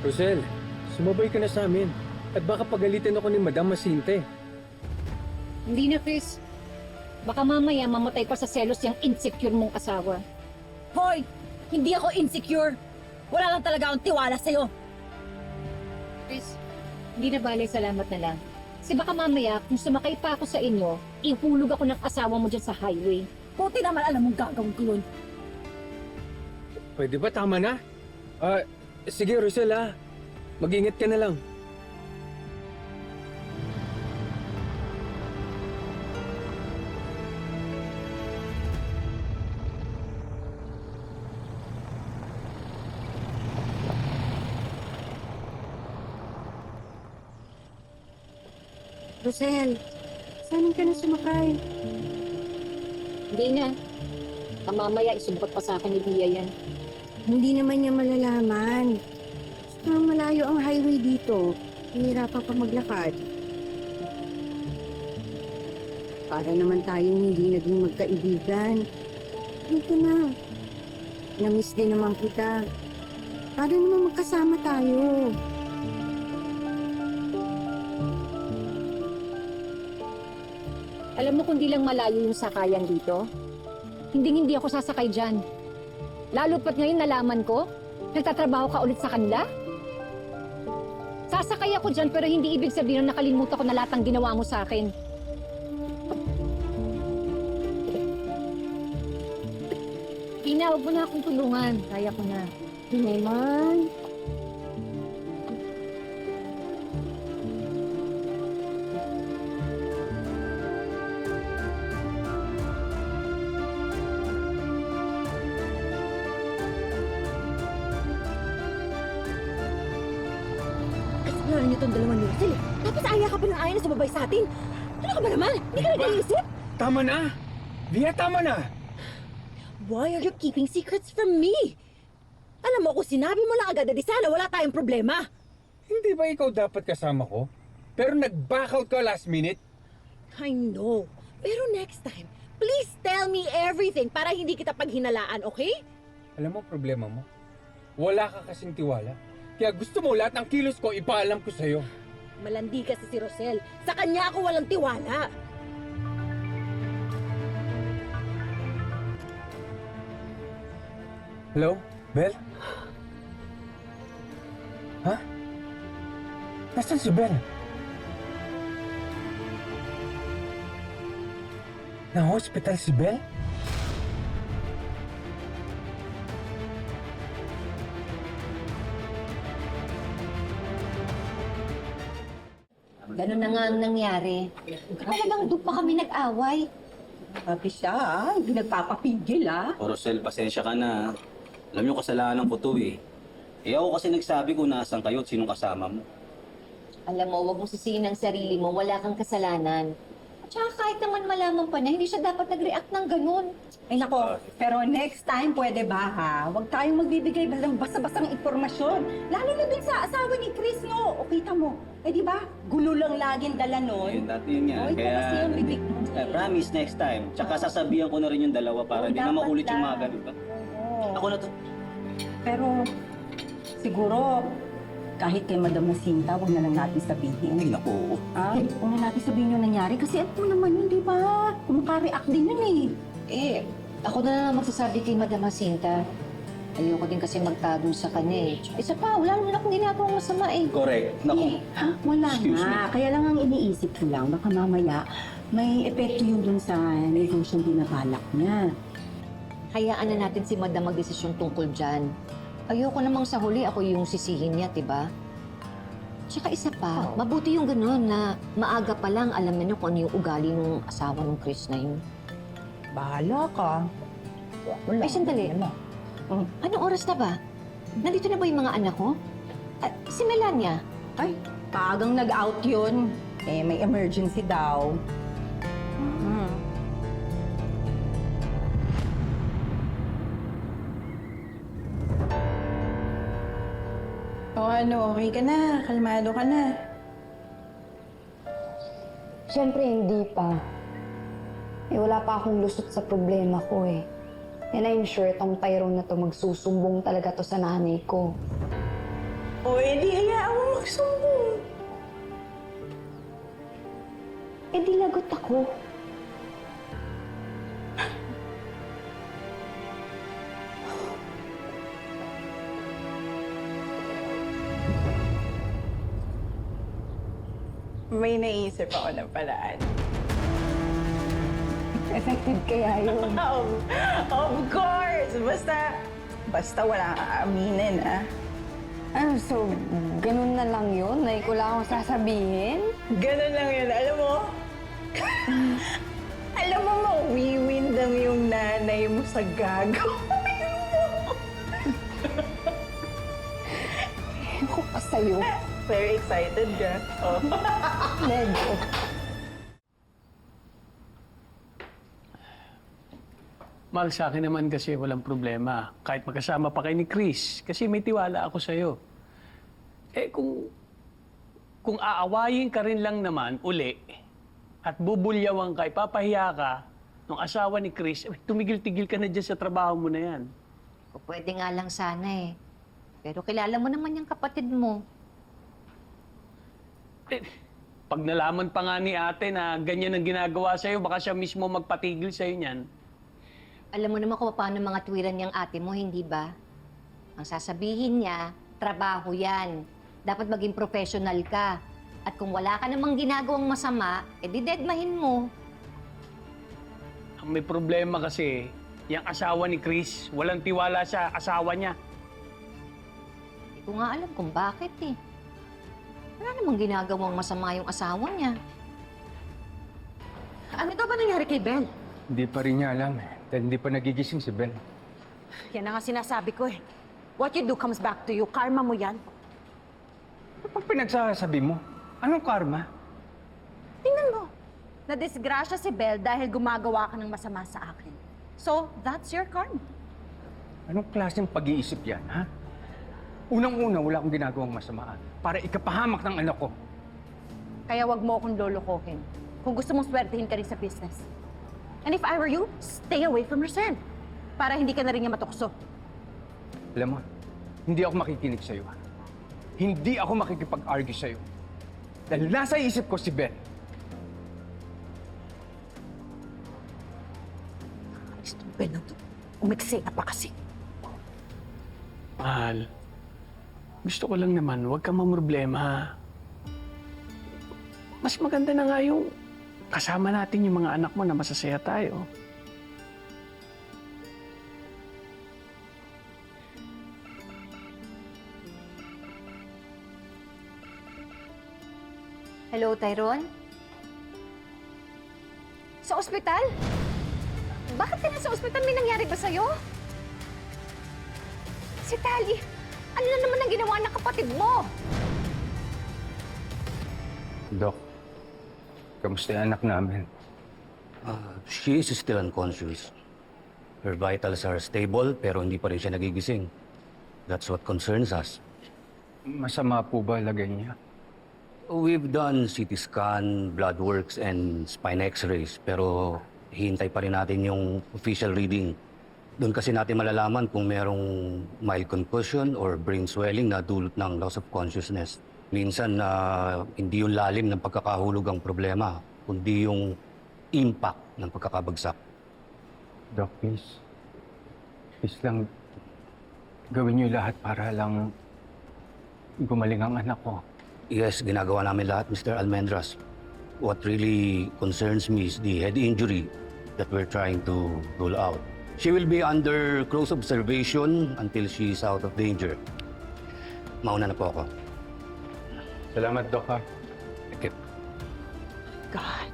[SPEAKER 13] Rosel, sumabay ka na sa amin. At baka pagalitin ako ni Madam Masinte.
[SPEAKER 4] Hindi na, Chris. Baka mamaya mamatay pa sa selos yung insecure mong asawa.
[SPEAKER 10] Hoy! Hindi ako insecure. Wala lang talaga akong tiwala sa'yo.
[SPEAKER 4] Chris, hindi na bale, salamat na lang. Kasi baka mamaya, kung sumakay pa ako sa inyo, ihulog ako ng asawa mo dyan sa highway.
[SPEAKER 10] Buti naman alam mong gagawin ko yun.
[SPEAKER 13] Pwede ba? Tama na? Sige Rosel ha. Mag-ingat ka na lang.
[SPEAKER 7] Rosel, saan ka na sumakay?
[SPEAKER 4] Hindi na. Baka mamaya, isumbot pa sa akin ni Bia yan.
[SPEAKER 5] Hindi naman niya malalaman. Basta malayo ang highway dito. Hihirapan pa maglakad. Para naman tayong hindi naging magkaibigan. Dito na. Namiss din naman kita. Para naman magkasama tayo.
[SPEAKER 4] Alam mo kung di lang malayo yung sakayan dito, hindi ako sasakay dyan. Lalo pat ngayon nalaman ko, nagtatrabaho ka ulit sa kanila. Sasakay ako dyan pero hindi ibig sabihin na nakalimutan ko na lahat ng ginawa mo sa akin. Ina, huwag mo na akong tulungan. Kaya ko na.
[SPEAKER 5] Naman.
[SPEAKER 10] Kasalanan niyo itong dalawang Rosel eh. Tapos aya ka pa ng aya na sumabay sa atin. Ano ka ba naman? Hindi ka nag-iisip?
[SPEAKER 13] Tama na! Bia, tama na!
[SPEAKER 10] Why are you keeping secrets from me? Alam mo, kung sinabi mo lang agad na di sana wala tayong problema.
[SPEAKER 13] Hindi ba ikaw dapat kasama ko? Pero nag-back out ka last minute?
[SPEAKER 10] I know. Pero next time, please tell me everything para hindi kita paghinalaan, okay?
[SPEAKER 13] Alam mo problema mo? Wala ka kasing tiwala. Kaya gusto mo lahat ng kilos ko ipaalam ko sa'yo.
[SPEAKER 10] Malandi kasi si Rosel. Sa kanya ako walang tiwala.
[SPEAKER 13] Hello? Bel? Ha? Nasaan si Bel? Na-hospital si Bel?
[SPEAKER 3] Ganun na nga ang nangyari. Talagang doon pa kami nag-away.
[SPEAKER 10] Sabi siya, hindi nagpapapigil,
[SPEAKER 11] O Rosel, pasensya ka na. Alam niyo kasalanan ko to eh. Ako kasi nagsabi kung nasan kayo at sinong kasama mo.
[SPEAKER 3] Alam mo, huwag mong sisihin ang sarili mo. Wala kang kasalanan. At saka kahit naman malaman pa na, hindi siya dapat nag-react ng ganun.
[SPEAKER 10] Ay nako, pero next time pwede ba ha? Huwag tayong magbibigay ng basta-bastang informasyon. Lalo na din sa asawa ni Chris, no? O kita mo, eh di ba? Gulo lang laging dala nun.
[SPEAKER 11] Yun, dati yun nga.
[SPEAKER 10] O, ito kasi yung bibig mo.
[SPEAKER 11] Promise next time. Tsaka sasabihan ko na rin yung dalawa para
[SPEAKER 10] Oh,
[SPEAKER 11] di na
[SPEAKER 10] dapat
[SPEAKER 11] maulit yung mga
[SPEAKER 10] lang.
[SPEAKER 11] ganun ba?
[SPEAKER 10] Oo.
[SPEAKER 11] Ako na to.
[SPEAKER 5] Pero siguro kahit kay Madam Jacinta, huwag na lang natin sabihin.
[SPEAKER 11] Ay, naku.
[SPEAKER 5] Huwag na natin sabihin yung nangyari kasi ano mo naman yun, di ba? Kumaka-react din yun eh.
[SPEAKER 3] Ako na lang magsasabi kay Madam Jacinta. Ayoko din kasi magtago sa kanya eh. Isa pa, wala naman akong ginagawang masama eh.
[SPEAKER 11] Correct. Naku.
[SPEAKER 5] Wala
[SPEAKER 11] Excuse
[SPEAKER 5] nga. Kaya lang ang iniisip ko lang, baka mamaya may epekto yun dun sa negosyong binabalak niya.
[SPEAKER 3] Hayaan na natin si Madam magdesisyon tungkol dyan. Ayoko namang sa huli ako yung sisihin niya, diba? Tsaka isa pa, mabuti yung ganun na maaga pa lang alam na niyo kung ano yung ugali ng asawa ng Chris na yun.
[SPEAKER 5] Bahala ka.
[SPEAKER 3] Ay, sandali. Anong oras na ba? Nandito na ba yung mga anak ko? Si Melania?
[SPEAKER 5] Ay, pagang nag-out yun. May emergency daw.
[SPEAKER 10] O ano, okay ka na? Kalmado ka na?
[SPEAKER 7] Siyempre, hindi pa. Wala pa akong lusot sa problema ko eh. And I'm sure tong Tyrone na to magsusumbong talaga to sa nanay ko.
[SPEAKER 10] O edi, hayaan mo magsumbong.
[SPEAKER 7] Di lagot ako.
[SPEAKER 10] May naisip ako ng paraan.
[SPEAKER 7] Effective kaya yun.
[SPEAKER 10] Of course! Basta wala kang aaminin, ah.
[SPEAKER 7] So, ganun na lang yun? Like, wala akong sasabihin?
[SPEAKER 10] Ganun lang yun. Alam mo? Alam mo, mawiwindang yung nanay mo sa gagawin mo.
[SPEAKER 7] Ako pa sa'yo.
[SPEAKER 10] Very excited ka. Oh.
[SPEAKER 7] Medyo.
[SPEAKER 13] Mahal, sa akin naman kasi walang problema. Kahit magkasama pa kayo ni Chris, kasi may tiwala ako sa'yo. Kung aawayin ka rin lang naman uli at bubulyawan ka, ipapahiya ka ng asawa ni Chris, tumigil-tigil ka na dyan sa trabaho mo na yan.
[SPEAKER 3] Pwede nga lang sana eh. Pero kilala mo naman yung kapatid mo.
[SPEAKER 13] Pag nalaman pa nga ni ate na ganyan ang ginagawa sa'yo, baka siya mismo magpatigil sa'yo niyan.
[SPEAKER 3] Alam mo naman kung paano mga tuwiran niyang ate mo, hindi ba? Ang sasabihin niya, trabaho yan. Dapat maging professional ka. At kung wala ka namang ginagawang masama, edi dedmahin mo.
[SPEAKER 13] Ang may problema kasi, yung asawa ni Chris, walang tiwala sa asawa niya.
[SPEAKER 3] Hindi ko nga alam kung bakit eh. Wala namang ginagawang masama yung asawa niya.
[SPEAKER 10] Ano daw ba nangyari kay Ben?
[SPEAKER 8] Hindi pa rin niya alam eh. Dahil hindi pa nagigising si Ben.
[SPEAKER 10] Yan ang nga sinasabi ko eh. What you do comes back to you. Karma mo yan.
[SPEAKER 8] Ano pang pinagsasabi mo? Anong karma?
[SPEAKER 10] Tingnan mo. Nadisgrasya si Belle dahil gumagawa ka ng masama sa akin. So, that's your karma.
[SPEAKER 8] Anong klaseng pag-iisip yan, ha? Unang-una, wala akong ginagawang masama para ikapahamak ng anak ko.
[SPEAKER 10] Kaya wag mo akong lolokohin. Kung gusto mong swertihin ka rin sa business. And if I were you, stay away from Rosel. Para hindi ka na rin niya matukso.
[SPEAKER 8] Alam mo, hindi ako makikinig sa'yo, ha? Hindi ako makikipag-argue sa'yo. Dahil nasa isip ko si Ben.
[SPEAKER 10] Itong Ben na to. Umiksi ka pa kasi.
[SPEAKER 13] Mahal, gusto ko lang naman, huwag kang mamroblema. Mas maganda na nga yung kasama natin yung mga anak mo na masasaya tayo.
[SPEAKER 3] Hello, Tyrone? Sa ospital? Bakit ka na sa ospital? May nangyari ba sa'yo? Si Tali, ano na naman ang ginawa ng kapatid mo?
[SPEAKER 8] Dok, kamusta yung anak namin?
[SPEAKER 11] She is still unconscious. Her vitals are stable pero hindi pa rin siya nagigising. That's what concerns us.
[SPEAKER 8] Masama po ba lagay niya?
[SPEAKER 11] We've done CT scan, blood works, and spine x-rays pero hihintay pa rin natin yung official reading Doon kasi natin malalaman kung merong mild concussion or brain swelling na dulot ng loss of consciousness. Minsan na hindi yung lalim ng pagkakahulog ang problema, kundi yung impact ng pagkakabagsak.
[SPEAKER 8] Doc, please. Please lang, gawin niyo lahat para lang gumaling ang anak ko.
[SPEAKER 11] Yes, ginagawa namin lahat, Mr. Almendras. What really concerns me is the head injury that we're trying to rule out. She will be under close observation until she is out of danger. Mauna na po ako.
[SPEAKER 8] Salamat, Doc, ha?
[SPEAKER 11] Okay.
[SPEAKER 10] God,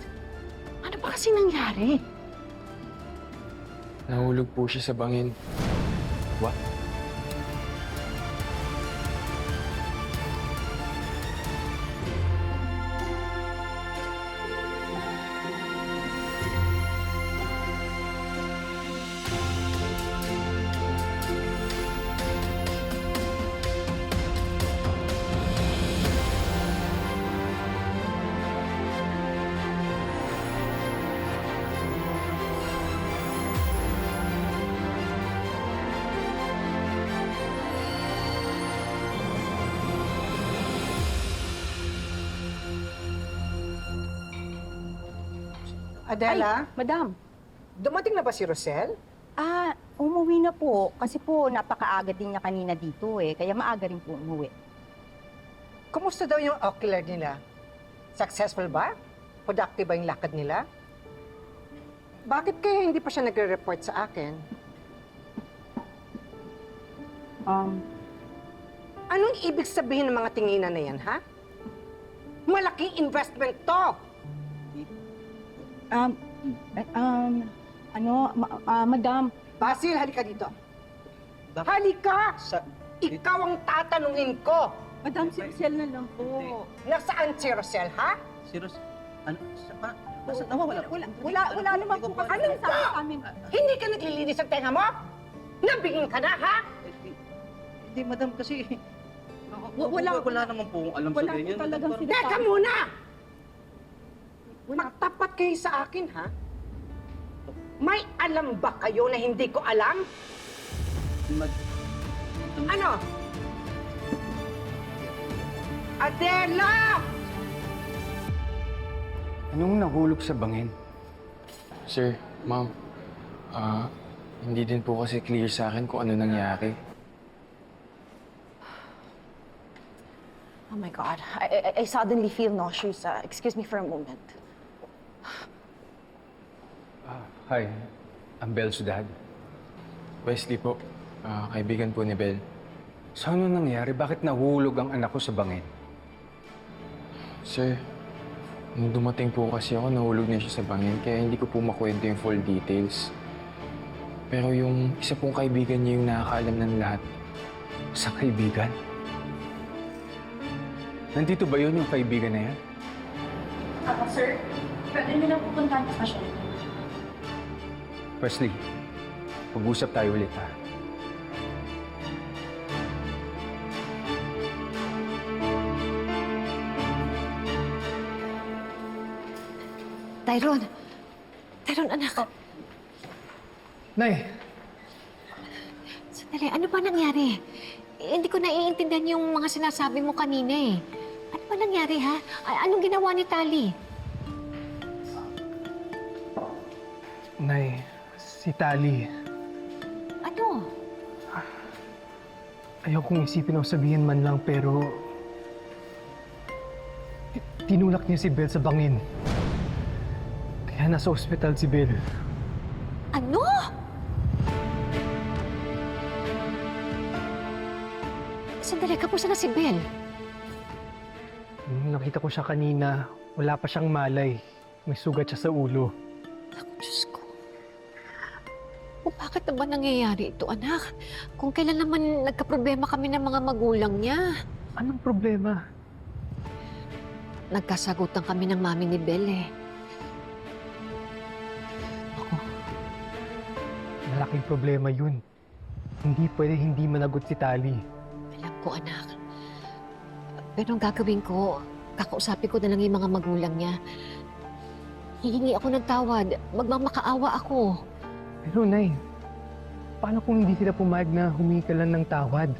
[SPEAKER 10] ano ba kasi nangyari?
[SPEAKER 1] Nahulog po siya sa bangin.
[SPEAKER 8] What?
[SPEAKER 5] Adela,
[SPEAKER 10] Madam,
[SPEAKER 5] dumating na ba si Rosel?
[SPEAKER 14] Umuwi na po. Kasi po, napakaaga din niya kanina dito eh. Kaya maaga rin po umuwi.
[SPEAKER 5] Kumusta daw yung ocular nila? Successful ba? Productive ba yung lakad nila? Bakit kaya hindi pa siya nagre-report sa akin? Anong ibig sabihin ng mga tinginan na yan, ha? Malaking investment to!
[SPEAKER 14] Madam,
[SPEAKER 5] Basil, halika dito. Halika! Ikaw ang tatanungin ko.
[SPEAKER 14] Madam, si Rosel na lang po.
[SPEAKER 5] Nasaan si Rosel, ha?
[SPEAKER 12] Si Ros... Ano?
[SPEAKER 14] Wala naman po kasi
[SPEAKER 5] Ano
[SPEAKER 14] sa
[SPEAKER 5] ba?
[SPEAKER 14] amin.
[SPEAKER 5] Hindi ka naglilinis ang tenga mo? Nabingin ka na, ha?
[SPEAKER 12] Hindi, madam, kasi...
[SPEAKER 14] Wala
[SPEAKER 12] naman po alam
[SPEAKER 14] Wala po talagang sinasabi.
[SPEAKER 5] Teka muna! Magtapat kayo sa akin, ha? May alam ba kayo na hindi ko alam? Ano? Adela!
[SPEAKER 8] Anong nahulog sa bangin?
[SPEAKER 1] Sir, ma'am, hindi din po kasi clear sa akin kung ano nangyari.
[SPEAKER 10] Oh my God, I suddenly feel nauseous. Excuse me for a moment.
[SPEAKER 8] Hi, I'm Bel's dad.
[SPEAKER 1] Wesley po, kaibigan po ni Bel.
[SPEAKER 8] So ano nangyari? Bakit nahulog ang anak ko sa bangin?
[SPEAKER 1] Sir, nung dumating po kasi ako, nahulog na siya sa bangin, kaya hindi ko po makwento yung full details. Pero yung isa pong kaibigan niya yung nakakaalam ng lahat.
[SPEAKER 8] Sa kaibigan? Nandito ba yun yung kaibigan na yan?
[SPEAKER 6] Sir, pwede nyo na pupuntahan sa siya.
[SPEAKER 8] Wesley, pag-usap tayo ulit, ha?
[SPEAKER 3] Tyrone! Tyrone, anak!
[SPEAKER 2] Nay,
[SPEAKER 3] Sandali, ano ba nangyari? Hindi ko naiintindihan yung mga sinasabi mo kanina eh. Ano ba nangyari, ha? Anong ginawa ni Tali?
[SPEAKER 2] Nay, si Tali.
[SPEAKER 3] Ano?
[SPEAKER 2] Ayokong isipin o sabihin man lang pero... tinulak niya si Bel sa bangin. Kaya nasa ospital si Bel.
[SPEAKER 3] Ano? Sandali, kapusta na si Bel?
[SPEAKER 2] Nung nakita ko siya kanina, wala pa siyang malay. May sugat siya sa ulo.
[SPEAKER 3] Ako, Diyos ko. O bakit naman nangyayari ito, anak? Kung kailan naman nagkaproblema kami ng mga magulang niya.
[SPEAKER 2] Anong problema?
[SPEAKER 3] Nagkasagutan kami ng mami ni Bel eh.
[SPEAKER 2] Malaking problema yun. Hindi pwede hindi managot si Tali.
[SPEAKER 3] Alam ko, anak. Pero ang gagawin ko, kakausapin ko na lang yung mga magulang niya. Hihingi ako ng tawad. Magmamakaawa ako.
[SPEAKER 2] Pero Nay, paano kung hindi sila pumayag na humingi ka lang ng tawad?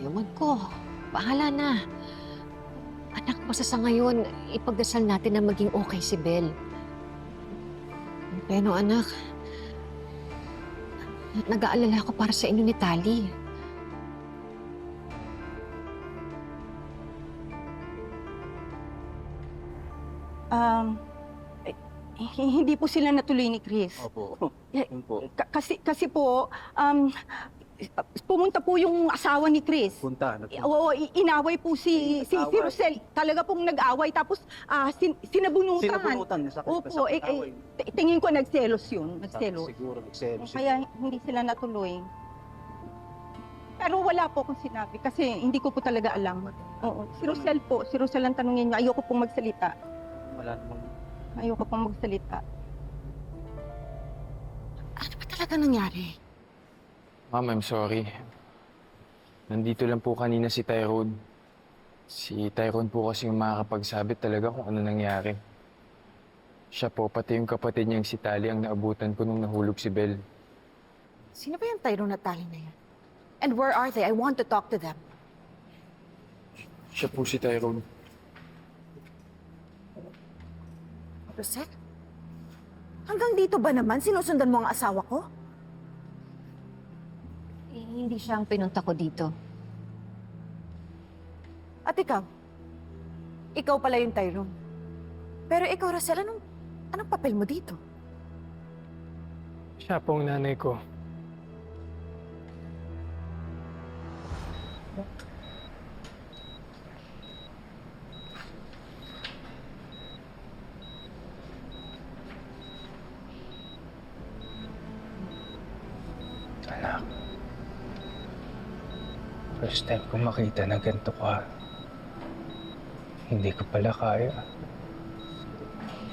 [SPEAKER 3] Ewan ko. Bahala na. Anak, basta sa ngayon, ipagdasal natin na maging okay si Bel. Pero anak, nag-aalala ako para sa inyo ni Tali.
[SPEAKER 14] Hindi po sila natuloy ni Chris.
[SPEAKER 8] Opo.
[SPEAKER 14] Kasi po, pumunta po yung asawa ni Chris.
[SPEAKER 8] Punta.
[SPEAKER 14] Oo, inaway po si Rosel. Talaga pong nag-away. Tapos sinabunutan. Opo, tingin ko nagselos yun. Nagselos.
[SPEAKER 11] Siguro nagselos.
[SPEAKER 14] Kaya hindi sila natuloy. Pero wala po akong sinabi kasi hindi ko po talaga alam. Oo, si Rosel ang tanungin niya. Ayoko pong magsalita.
[SPEAKER 11] Wala namang...
[SPEAKER 14] Ayoko pong magsalita.
[SPEAKER 10] Ano ba talaga nangyari?
[SPEAKER 1] Ma'am, I'm sorry. Nandito lang po kanina si Tyrone. Si Tyrone po kasi yung makakapagsabi talaga kung ano nangyari. Siya po, pati yung kapatid niyang si Tali ang naabutan ko nung nahulog si Bel.
[SPEAKER 10] Sino ba yung Tyrone at Tali na yan? And where are they? I want to talk to them.
[SPEAKER 1] Siya po si Tyrone.
[SPEAKER 10] Rosel? Hanggang dito ba naman sinusundan mo ang asawa ko?
[SPEAKER 3] Hindi siya ang pinunta ko dito.
[SPEAKER 10] At ikaw? Ikaw pala yung Tyrone. Pero ikaw, Rosel, anong papel mo dito?
[SPEAKER 2] Siya po ang nanay ko.
[SPEAKER 1] Anak, first time ko makita na ganito ka. Hindi ko pala kaya.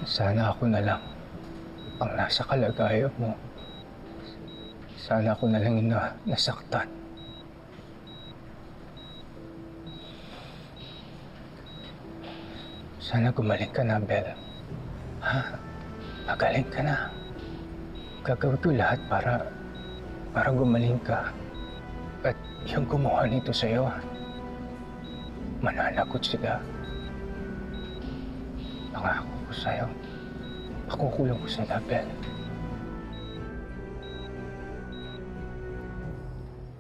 [SPEAKER 1] Sana ako na lang ang nasa kalagayan mo. Sana ako na lang yung nasaktan. Sana gumaling ka na, Bel. Ha? Magaling ka na. Gagawin ko lahat para gumaling ka. At yung gumawa nito sa'yo, mananagot sila. Pangako ko sa'yo, pakukulong ko sila, Bel.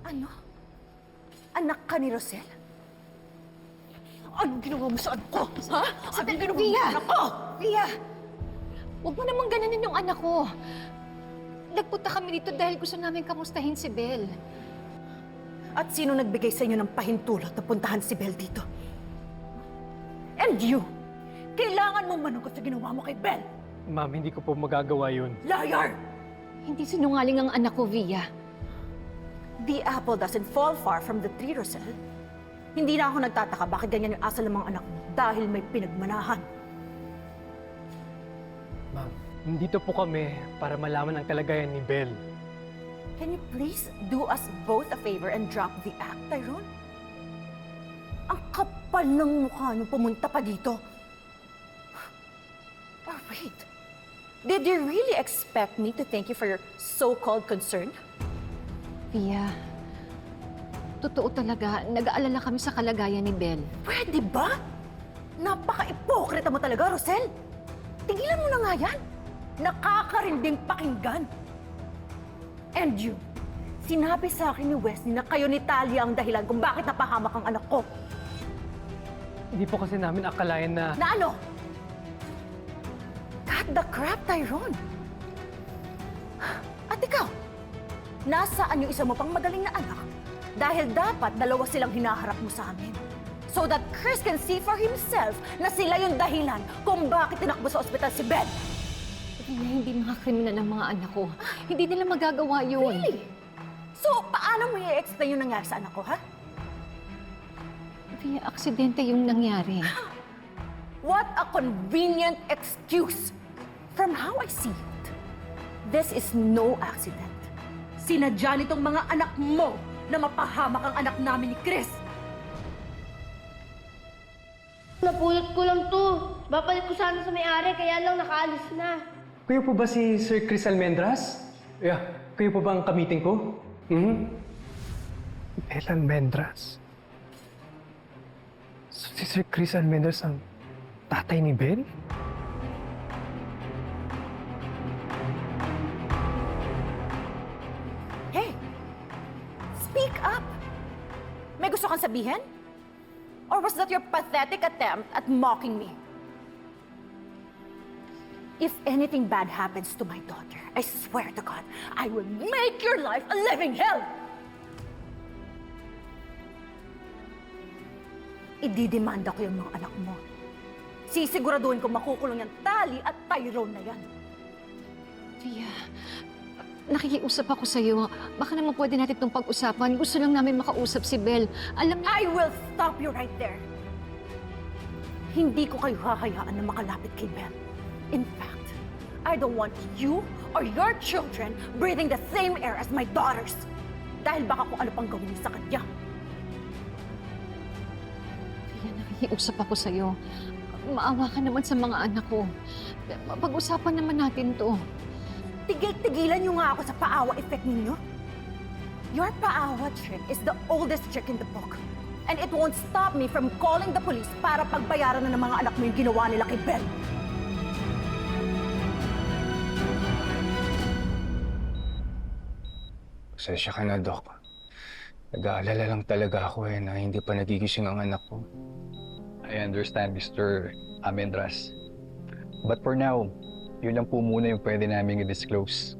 [SPEAKER 10] Ano? Anak ka ni Rosel? Anong ginawa mo sa anak ko? Ha? Anong ginawa mo sa anak ko?
[SPEAKER 3] Via! Huwag mo namang gananin yung anak ko. Nagpunta kami dito dahil gusto namin kamustahin si Bel.
[SPEAKER 10] At sino nagbigay sa inyo ng pahintulot na puntahan si Bel dito? And you! Kailangan mong manugot sa ginawa mo kay Bel!
[SPEAKER 2] Ma'am, hindi ko po magagawa yun.
[SPEAKER 10] Liar!
[SPEAKER 3] Hindi sinungaling ang anak ko, Via.
[SPEAKER 10] The apple doesn't fall far from the tree, Rosel. Hindi na ako nagtataka bakit ganyan yung asal ng mga anak mo dahil may pinagmanahan.
[SPEAKER 2] Ma'am, nandito po kami para malaman ang kalagayan ni Bel.
[SPEAKER 10] Can you please do us both a favor and drop the act, Tyrone? Ang kapal ng mukha nung pumunta pa dito. Oh, wait. Did you really expect me to thank you for your so-called concern?
[SPEAKER 3] Via, totoo talaga, nag-aalala kami sa kalagayan ni Bel.
[SPEAKER 10] Pwede ba? Napaka-ipokrita mo talaga, Rosel. Tigilan mo na nga yan. Nakakarinding pakinggan. And you, sinabi sa akin ni Wesley na kayo ni Talia ang dahilan kung bakit napahamak ang anak ko.
[SPEAKER 2] Hindi po kasi namin akalain na...
[SPEAKER 10] Na ano? Cut the crap, Tyrone. At ikaw, nasaan yung isa mo pang magaling na anak? Dahil dapat dalawa silang hinaharap mo sa amin. So that Chris can see for himself na sila yung dahilan kung bakit tinakbo sa ospital si Bel.
[SPEAKER 3] Hindi mga kriminal ang mga anak ko. Hindi nila magagawa yun.
[SPEAKER 10] Really? So, paano mo i-explain yung nangyari sa anak ko, ha?
[SPEAKER 3] Via, aksidente yung nangyari.
[SPEAKER 10] What a convenient excuse! From how I see it, this is no accident. Sinadya nitong mga anak mo na mapahamak ang anak namin ni Chris.
[SPEAKER 6] Napulot ko lang to. Babalik ko sana sa may-ari, kaya lang nakaalis na.
[SPEAKER 2] Kuya po ba si Sir Chris Almendras?
[SPEAKER 13] Yeah, kayo pa ba ang kamiting ko?
[SPEAKER 2] Bel Almendras. So, si Sir Chris Almendras ang tatay ni Bel?
[SPEAKER 10] Hey! Speak up! May gusto kang sabihin? Or was that your pathetic attempt at mocking me? If anything bad happens to my daughter, I swear to God, I will make your life a living hell! Ididemanda ko yung mga anak mo. Sisiguraduhin ko makukulong yung Tali at Tyrone na yan.
[SPEAKER 3] Tia, nakikiusap ako sa'yo. Baka naman pwede natin itong pag-usapan. Gusto lang namin makausap si Bel. Alam niya...
[SPEAKER 10] I will stop you right there. Hindi ko kayo hahayaan na makalapit kay Bel. In fact, I don't want you or your children breathing the same air as my daughters. Dahil baka kung ano pang gawin niyo sa kanya.
[SPEAKER 3] Tia, nakikiusap ako sa'yo. Maawa ka naman sa mga anak ko. Pag-usapan naman natin to.
[SPEAKER 10] Tigil-tigilan niyo nga ako sa paawa effect ninyo. Your paawa trick is the oldest trick in the book. And it won't stop me from calling the police para pagbayaran na ng mga anak mo yung ginawa nila kay Bel.
[SPEAKER 8] Pasensya ka na, Doc. Nag-aalala lang talaga ako na hindi pa nagigising ang anak ko.
[SPEAKER 15] I understand, Mr. Almendras. But for now, yun lang po muna yung pwede namin i-disclose.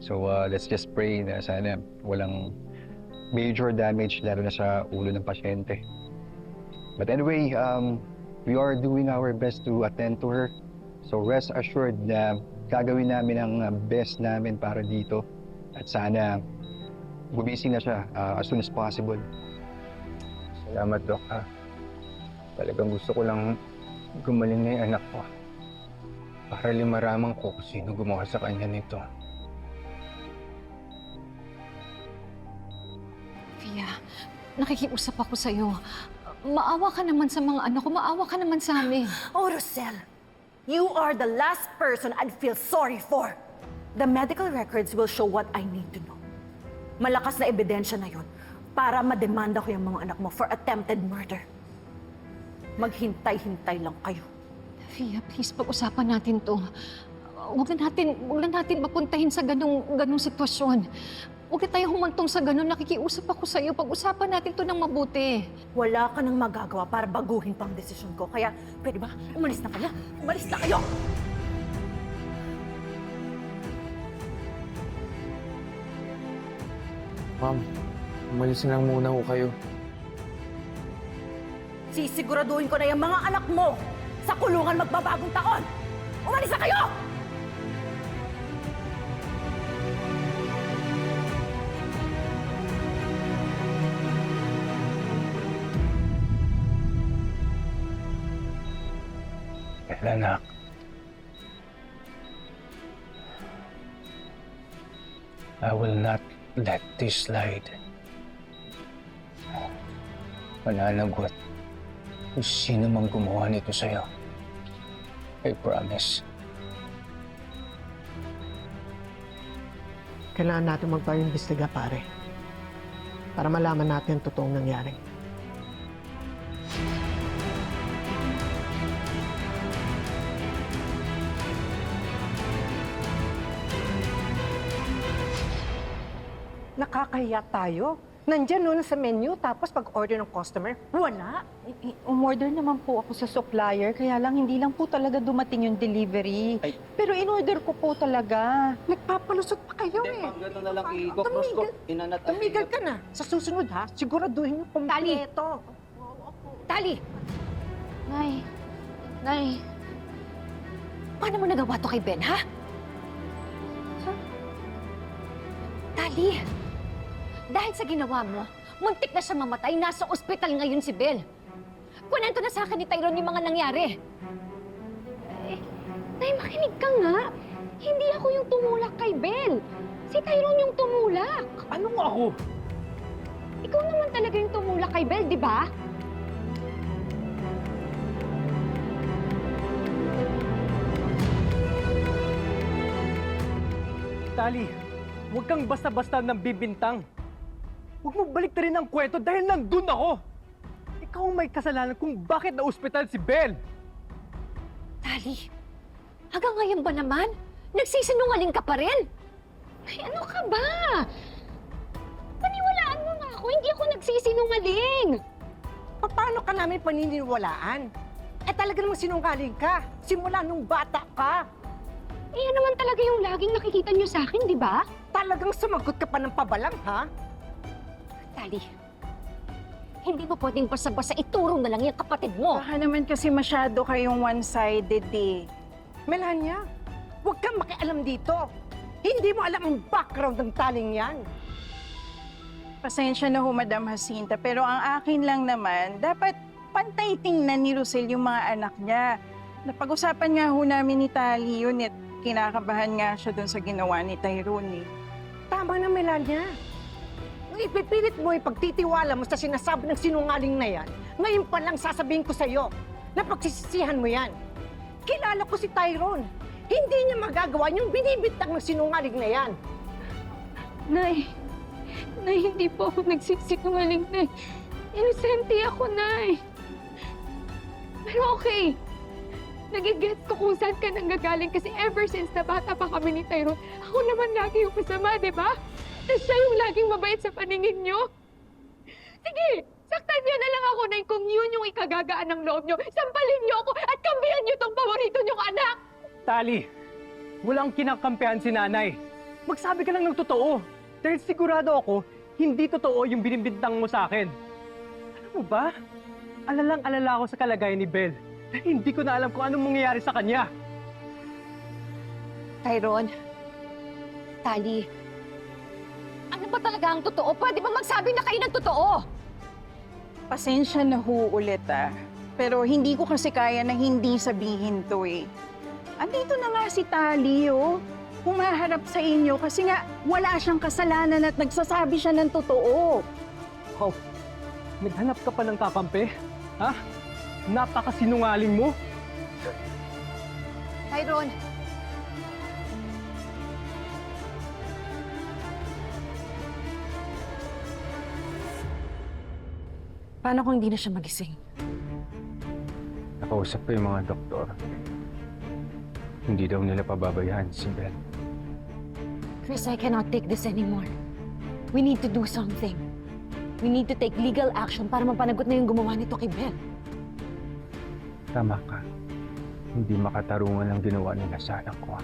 [SPEAKER 15] So let's just pray na sana walang major damage lalo na sa ulo ng pasyente. But anyway, we are doing our best to attend to her. So rest assured na gagawin namin ang best namin para dito. At sana gumising na siya as soon as possible.
[SPEAKER 8] Salamat, Doc, ha. Talagang gusto ko lang gumaling na yung anak ko. Para limaraman ko kung sino gumawa sa kanya nito.
[SPEAKER 3] Tia, nakikiusap ako sa'yo. Maawa ka naman sa mga anak ko. Maawa ka naman sa amin.
[SPEAKER 10] Oh, Rosel, you are the last person I'd feel sorry for. The medical records will show what I need to know. Malakas na ebidensya na yun para mademanda ko yung mga anak mo for attempted murder. Maghintay-hintay lang kayo.
[SPEAKER 3] Fia, please, pag-usapan natin to. Huwag na natin mapuntahin sa ganong sitwasyon. Huwag na tayo humantong sa ganon. Nakikiusap ako sa'yo. Pag-usapan natin to ng mabuti.
[SPEAKER 10] Wala ka nang magagawa para baguhin pang desisyon ko. Kaya, pwede ba? Umalis na kayo. Umalis na kayo!
[SPEAKER 1] Ma'am, umalis na lang muna ho kayo.
[SPEAKER 10] Sisiguraduhin ko na yung mga anak mo sa kulungan magbabagong taon! Umalis na kayo!
[SPEAKER 8] Anak. I will not let this slide. Mananagot kung sino mang gumawa nito sa'yo. I promise.
[SPEAKER 9] Kailangan natin magpa-imbestiga, pare. Para malaman natin ang totoong nangyari.
[SPEAKER 14] Nakakahiya tayo. Nandyan nun sa menu, tapos pag-order ng customer, wala. Umorder naman po ako sa supplier, kaya lang hindi lang po talaga dumating yung delivery. Pero in-order ko po talaga. Nagpapalusot pa kayo eh.
[SPEAKER 12] Gano'n na lang i-gokros ko.
[SPEAKER 14] Tumigil ka na. Sa susunod ha, siguraduhin yung kumpleto.
[SPEAKER 3] Tali! Nay. Paano mo nagawa to kay Ben, ha? Tali! Dahil sa ginawa mo, muntik na siya mamatay. Nasa ospital ngayon si Bel. Kunento na sa akin ni Tyrone yung mga nangyari.
[SPEAKER 6] Nay, makinig ka nga. Hindi ako yung tumulak kay Bel. Si Tyrone yung tumulak.
[SPEAKER 13] Anong ako?
[SPEAKER 6] Ikaw naman talaga yung tumulak kay Bel, di ba?
[SPEAKER 13] Tali,
[SPEAKER 2] Huwag kang basta-basta nang bibintang. Huwag mo balik rin ang kwento dahil nandun ako. Ikaw ang may kasalanan kung bakit na-ospital si Belle.
[SPEAKER 3] Tali, hanggang ngayon ba naman? Nagsisinungaling ka pa rin? Ay, ano ka ba? Paniwalaan mo nga ako, hindi ako nagsisinungaling.
[SPEAKER 14] Paano ka namin paniniwalaan? Talaga namang sinungaling ka. Simula nung bata ka.
[SPEAKER 3] Yan naman talaga yung laging nakikita niyo sa akin, di ba?
[SPEAKER 14] Talagang sumagot ka pa ng pabalang, ha?
[SPEAKER 3] Tali, hindi mo pwedeng basta-basta ituro na lang yung kapatid mo.
[SPEAKER 14] Baka naman kasi masyado kayong one-sided eh. Melania, huwag kang makialam dito. Hindi mo alam ang background ng taling yan.
[SPEAKER 16] Pasensya na ho, Madam Jacinta, pero ang akin lang naman, dapat pantay tingnan ni Rosel yung mga anak niya. Napag-usapan nga ho namin ni Tali yun at kinakabahan nga siya dun sa ginawa ni Tyrone eh.
[SPEAKER 14] Tama na, Melania. Ipipilit mo ipagtitiwala mo sa sinasabi ng sinungaling na yan. Ngayon pa lang sasabihin ko sa'yo na pagsisisihan mo yan. Kilala ko si Tyrone. Hindi niya magagawa yung binibintang ng sinungaling na yan.
[SPEAKER 6] Nay, hindi po ako nagsisinungaling, Nay. Inosente ako, Nay. Pero okay. Nagigets ko kung saan ka nanggagaling kasi ever since na bata pa kami ni Tyrone, ako naman lagi yung masama, di ba? Tapos siya yung laging mabait sa paningin niyo. Sige, saktan niyo na lang ako, Nay, kung yun yung ikagagaan ng loob niyo. Sampalin niyo ako at kambihan niyo tong paborito niyong anak.
[SPEAKER 2] Tali, walang kinakampihan si nanay. Magsabi ka lang ng totoo. Dahil sigurado ako, hindi totoo yung binimbintang mo sa akin. Alam mo ba? Alalang-alala ako sa kalagayan ni Belle. Dahil hindi ko na alam kung anong mangyayari sa kanya.
[SPEAKER 3] Tyrone, Tali, ano ba talaga ang totoo? Pwede ba magsabi na kayo ng totoo?
[SPEAKER 16] Pasensya na ho ulit pero hindi ko kasi kaya na hindi sabihin to eh. Andito na nga si Tali oh. Humaharap sa inyo kasi nga wala siyang kasalanan at nagsasabi siya ng totoo.
[SPEAKER 2] Oh, naghanap ka pa ng kakampi? Ha? Napakasinungaling mo.
[SPEAKER 3] Tyrone,
[SPEAKER 10] Paano kung hindi na siya magising?
[SPEAKER 8] Nakausap ko yung mga doktor. Hindi daw nila pababayaan si Belle.
[SPEAKER 3] Chris, I cannot take this anymore. We need to do something. We need to take legal action para mapanagot na yung gumawa nito kay Belle.
[SPEAKER 8] Tama ka. Hindi makatarungan ang ginawa nila sa anak ko.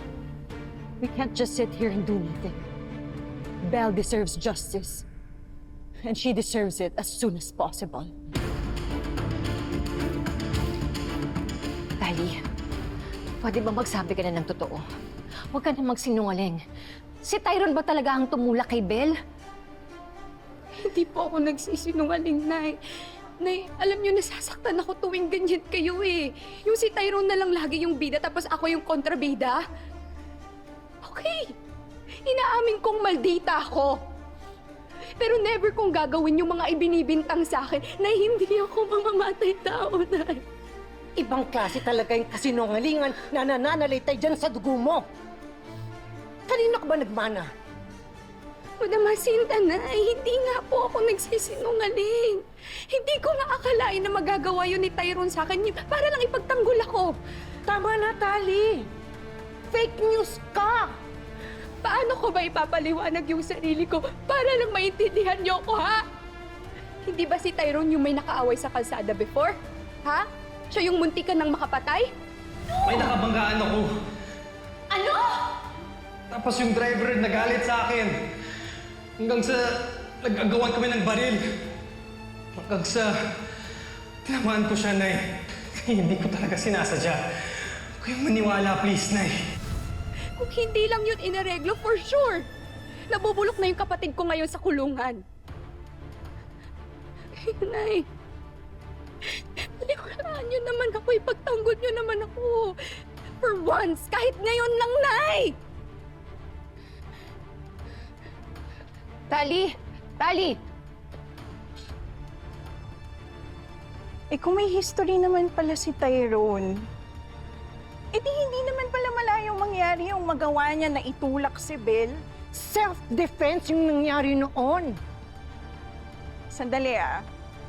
[SPEAKER 3] We can't just sit here and do nothing. Belle deserves justice. And she deserves it as soon as possible. Tali, pwede ba magsabi ka na ng totoo? Huwag ka na magsinungaling. Si Tyrone ba talaga ang tumulak kay Belle?
[SPEAKER 6] Hindi po ako nagsisinungaling, Nay. Nay, alam niyo, nasasaktan ako tuwing ganyan kayo eh. Yung si Tyrone na lang lagi yung bida tapos ako yung kontrabida. Okay, inaamin kong maldita ako. Pero never kong gagawin yung mga ibinibintang sa akin na hindi ako mamamatay tao, Nay.
[SPEAKER 14] Ibang klase talaga yung kasinungalingan na nananalitay dyan sa dugo mo. Kanino ka ba nagmana?
[SPEAKER 6] Madam Jacinta, Nay, hindi nga po ako nagsisinungaling. Hindi ko nga akalain na magagawa yun ni Tyrone sa akin para lang ipagtanggol ako.
[SPEAKER 14] Tama na, Tali. Fake news ka!
[SPEAKER 6] Paano ko ba ipapaliwanag yung sarili ko para lang maintindihan niyo ako, ha? Hindi ba si Tyrone yung may nakaaway sa kalsada before? Ha? Siya yung muntikan ng makapatay?
[SPEAKER 2] May nakabanggaan ako.
[SPEAKER 6] Ano?
[SPEAKER 2] Tapos yung driver nagalit sa akin. Hanggang sa nag-agawan kami ng baril. Hanggang sa tinamaan ko siya, Nay. Hindi ko talaga sinasadya. Huwag kayong maniwala, please, Nay.
[SPEAKER 6] Kung hindi lang yun inareglo, for sure. Nabubulok na yung kapatid ko ngayon sa kulungan. Nay, paliwalaan niyo naman ako, ipagtanggol niyo naman ako. For once, kahit ngayon lang, Nay!
[SPEAKER 3] Tali! Tali!
[SPEAKER 16] Kung may history naman pala si Tyrone, di hindi naman pala malayong mangyari yung magawa niya na itulak si Belle.
[SPEAKER 14] Self-defense yung nangyari noon.
[SPEAKER 16] Sandali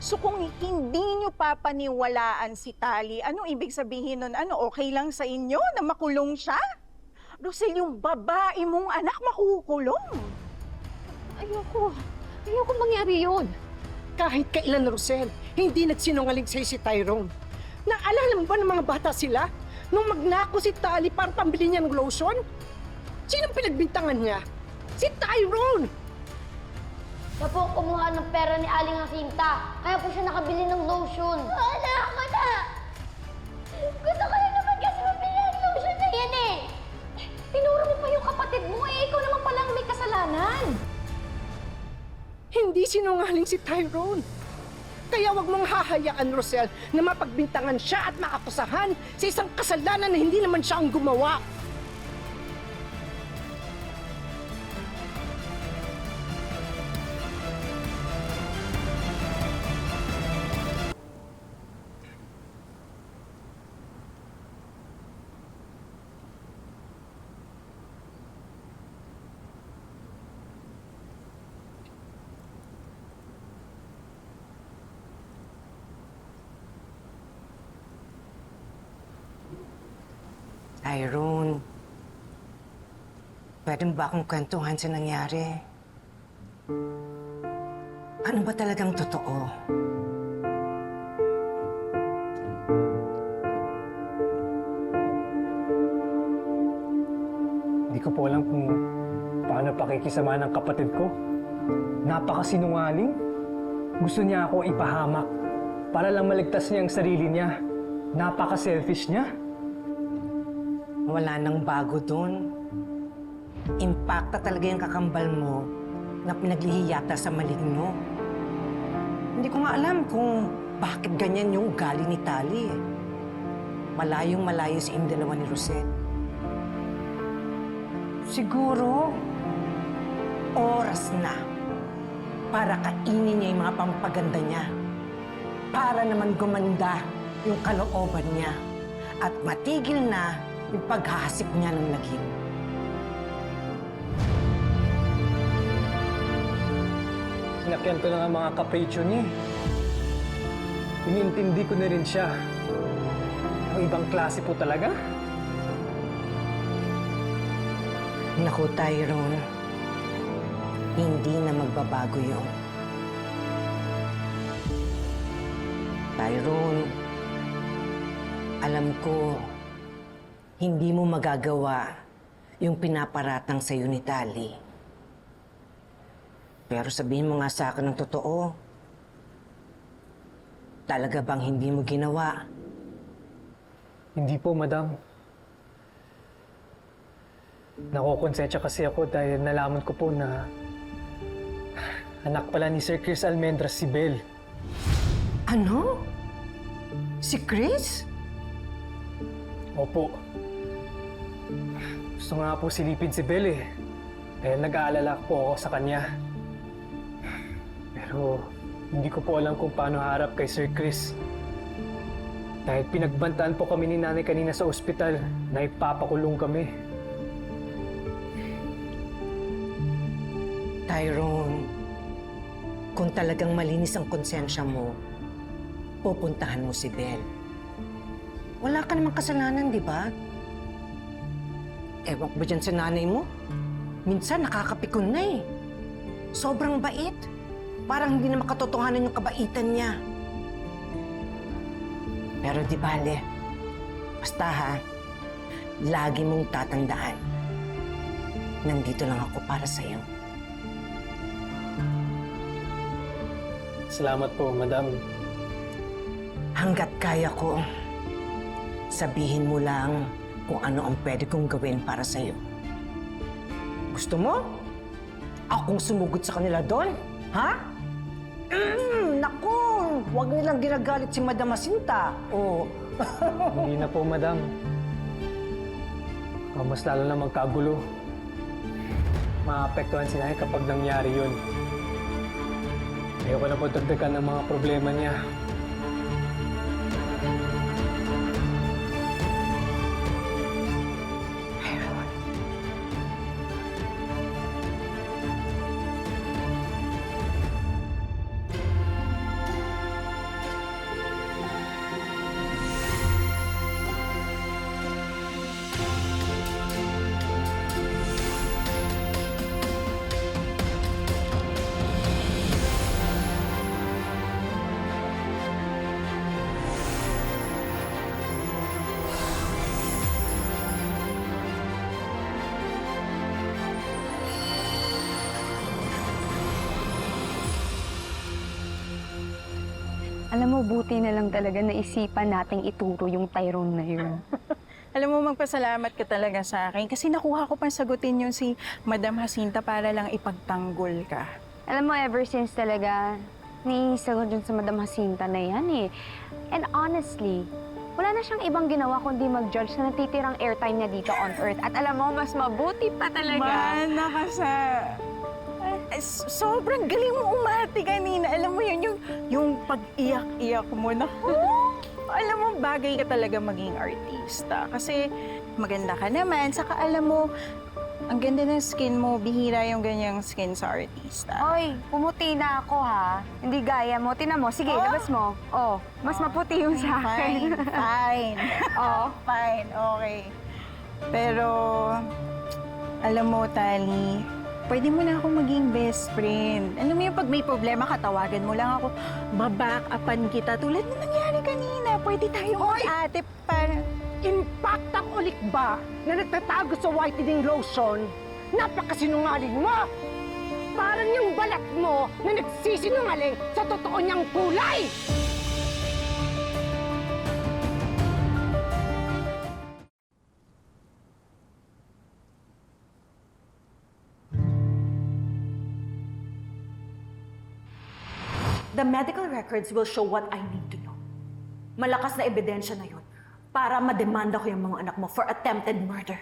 [SPEAKER 16] So kung hindi nyo papaniwalaan si Tali, anong ibig sabihin nun? Ano, okay lang sa inyo na makulong siya? Rosel, yung babae mong anak makukulong.
[SPEAKER 3] Ayoko mangyari yun.
[SPEAKER 14] Kahit kailan, Rosel, hindi nagsinungaling sa'yo si Tyrone. Naalala mo ba ng mga bata sila? Nung magnako si Tali para pambili niya ng lotion? Sinong pinagbintangan niya? Si Tyrone!
[SPEAKER 6] Siya po ang kumuha ng pera ni Aling Jacinta. Kaya po siya nakabili ng lotion. Wala ako na! Gusto ko lang naman kasi mabili ang lotion na yan eh! Tinuro mo pa yung kapatid mo eh. Ikaw naman palang may kasalanan.
[SPEAKER 14] Hindi sinungaling si Tyrone. Kaya wag mong hahayaan, Rosel, na mapagbintangan siya at maakusahan sa isang kasalanan na hindi naman siya ang gumawa.
[SPEAKER 17] Tyrone, pwede mo ba akong kwentuhan sa nangyari? Ano ba talagang totoo?
[SPEAKER 2] Hindi ko po alam kung paano pakikisama ng kapatid ko. Napakasinungaling. Gusto niya ako ipahamak para lang maligtas niya ang sarili niya. Napaka-selfish niya.
[SPEAKER 17] Wala nang bago dun. Impacta talaga yung kakambal mo na pinaglihiyata sa maligno. Hindi ko nga alam kung bakit ganyan yung ugali ni Tali. Malayong malayo sa inyong dalawa ni Rosel. Siguro, oras na para kainin niya yung mga pampaganda niya. Para naman gumanda yung kalooban niya. At matigil na yung paghahasik niya ng lagim.
[SPEAKER 2] Sinakyan ko lang ang mga kapritsyo niya. Inintindi ko na rin siya. Ang ibang klase po talaga.
[SPEAKER 17] Naku, Tyrone. Hindi na magbabago yun. Tyrone, alam ko, hindi mo magagawa yung pinaparatang sa'yo ni Tali. Pero sabihin mo nga sa akin ng totoo. Talaga bang hindi mo ginawa?
[SPEAKER 2] Hindi po, madam. Nakukonsensya kasi ako dahil nalaman ko po na anak pala ni Sir Chris Almendras si Belle.
[SPEAKER 17] Ano? Si Chris?
[SPEAKER 2] Opo. Gusto nga po silipin si Belle eh. Dahil nag-aalala po ako sa kanya. Pero hindi ko po alam kung paano harap kay Sir Chris. Dahil pinagbantaan po kami ni nanay kanina sa ospital na ipapakulong kami.
[SPEAKER 17] Tyrone, kung talagang malinis ang konsensya mo, pupuntahan mo si Belle. Wala ka namang kasalanan, di ba? Ewan ko ba dyan sa nanay mo? Minsan nakakapikon na eh. Sobrang bait. Parang hindi na makatotohanan yung kabaitan niya. Pero di bale, basta ha, lagi mong tatandaan, nandito lang ako para sa'yo.
[SPEAKER 2] Salamat po, madam.
[SPEAKER 17] Hanggat kaya ko, sabihin mo lang kung ano ang pwede kong gawin para sa'yo. Gusto mo? Akong sumugod sa kanila doon? Ha? Naku! Huwag nilang ginagalit si Madam Jacinta. Oh.
[SPEAKER 2] Hindi na po, madam. Mas lalo na magkagulo. Maapektuhan si nanay kapag nangyari yun. Ayoko na po dagdagan ng mga problema niya.
[SPEAKER 7] Alam mo, buti na lang talaga naisipan nating ituro yung Tyrone na yun.
[SPEAKER 16] Alam mo, magpasalamat ka talaga sa akin kasi nakuha ko pang sagutin yung si Madam Jacinta para lang ipagtanggol ka.
[SPEAKER 7] Alam mo, ever since talaga, naisagot yun sa Madam Jacinta na yan eh. And honestly, wala na siyang ibang ginawa kundi mag-judge na natitirang airtime niya dito on Earth. At alam mo, mas mabuti pa talaga.
[SPEAKER 16] Mana ka sa... Sobrang galing mo umati kanina. Alam mo yun, yung pag-iyak-iyak mo na... Alam mo, bagay ka talaga maging artista. Kasi maganda ka naman. Saka alam mo, ang ganda ng skin mo. Bihira yung ganyang skin sa artista.
[SPEAKER 7] Oy, pumuti na ako ha. Hindi gaya mo. Tinan mo. Sige, labas mo. Oh, mas maputi yung sa akin.
[SPEAKER 16] Fine.
[SPEAKER 7] Oh.
[SPEAKER 16] Fine, okay. Pero, alam mo, Tali, pwede mo na ako maging best friend. Alam mo yung pag may problema, katawagan mo lang ako. Babackupan kita tulad na nangyari kanina. Pwede tayong ate para...
[SPEAKER 12] Impact ang ulik ba na nagtatago sa whitening lotion? Napakasinungaling mo! Parang yung balat mo na nagsisinungaling sa totoo niyang kulay!
[SPEAKER 18] The medical records will show what I need to know. Malakas na ebidensya na yun para mademanda ko yung mga anak mo for attempted murder.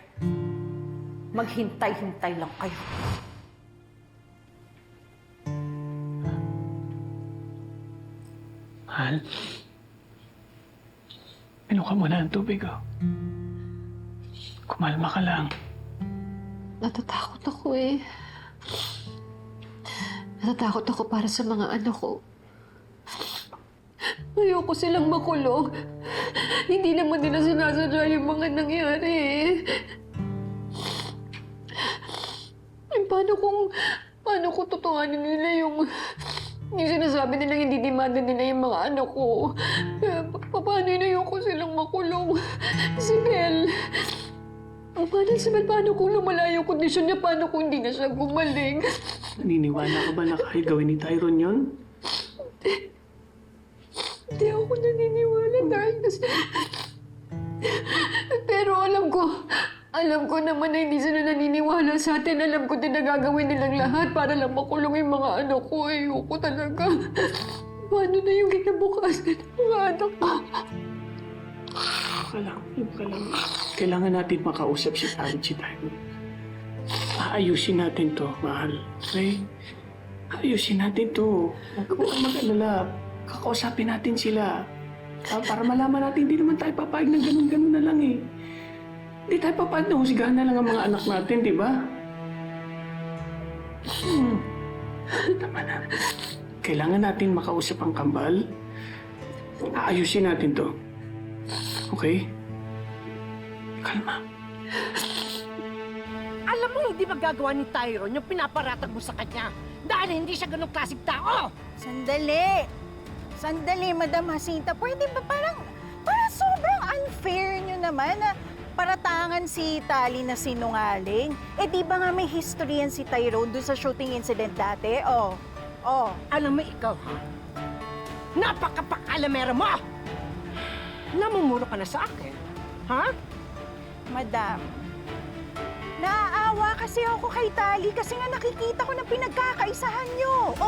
[SPEAKER 18] Maghintay-hintay lang kayo.
[SPEAKER 13] Mahal, pinuha ka muna ng tubig, oh. Kumalma ka lang.
[SPEAKER 3] Natatakot ako eh. Natatakot ako para sa mga anak ko. Ayoko silang makulong. Hindi naman nila sinasadya yung mga nangyari eh. Paano kung totohanin nila yung sinasabi nilang hindi demanda nila yung mga anak ko? Paano yun? Ayoko silang makulong. Si Bel. Paano kung lumala yung kondisyon niya? Paano kung hindi na siya gumaling?
[SPEAKER 13] Naniniwala ka ba na kahit gawin ni Tyrone yun?
[SPEAKER 3] Hindi ako naniniwala, Darkness. Pero alam ko naman na hindi sila naniniwala sa atin. Alam ko din na gagawin nilang lahat para lang makulong yung mga anak ko. Ayoko talaga. Paano na yung kinabukasan ng mga anak ko?
[SPEAKER 13] Kailangan natin makausap si Tyrone. Aayusin natin to, mahal. Okay? Aayusin natin to. Huwag kang mag-alala. Kakausapin natin sila. Para malaman natin, hindi naman tayo papayag ng ganun-ganun na lang eh. Hindi tayo papayag na husigahan na lang ang mga anak natin, di ba? Tama na. Kailangan natin makausap ang kambal. Aayusin natin to. Okay? Kalma.
[SPEAKER 12] Alam mo, hindi magagawa ni Tyrone yung pinaparatag mo sa kanya dahil hindi siya ganong klaseng tao!
[SPEAKER 16] Sandali, Madam Jacinta. Pwede ba parang sobrang unfair nyo naman na paratangan si Tali na sinungaling? Di ba nga may history yan si Tyrone dun sa shooting incident dati?
[SPEAKER 12] Alam mo ikaw, ha? Napakapakalamera mo! Namumuro ka na sa akin, ha?
[SPEAKER 16] Madam, naaawa kasi ako kay Tali kasi nga nakikita ko na pinagkakaisahan nyo.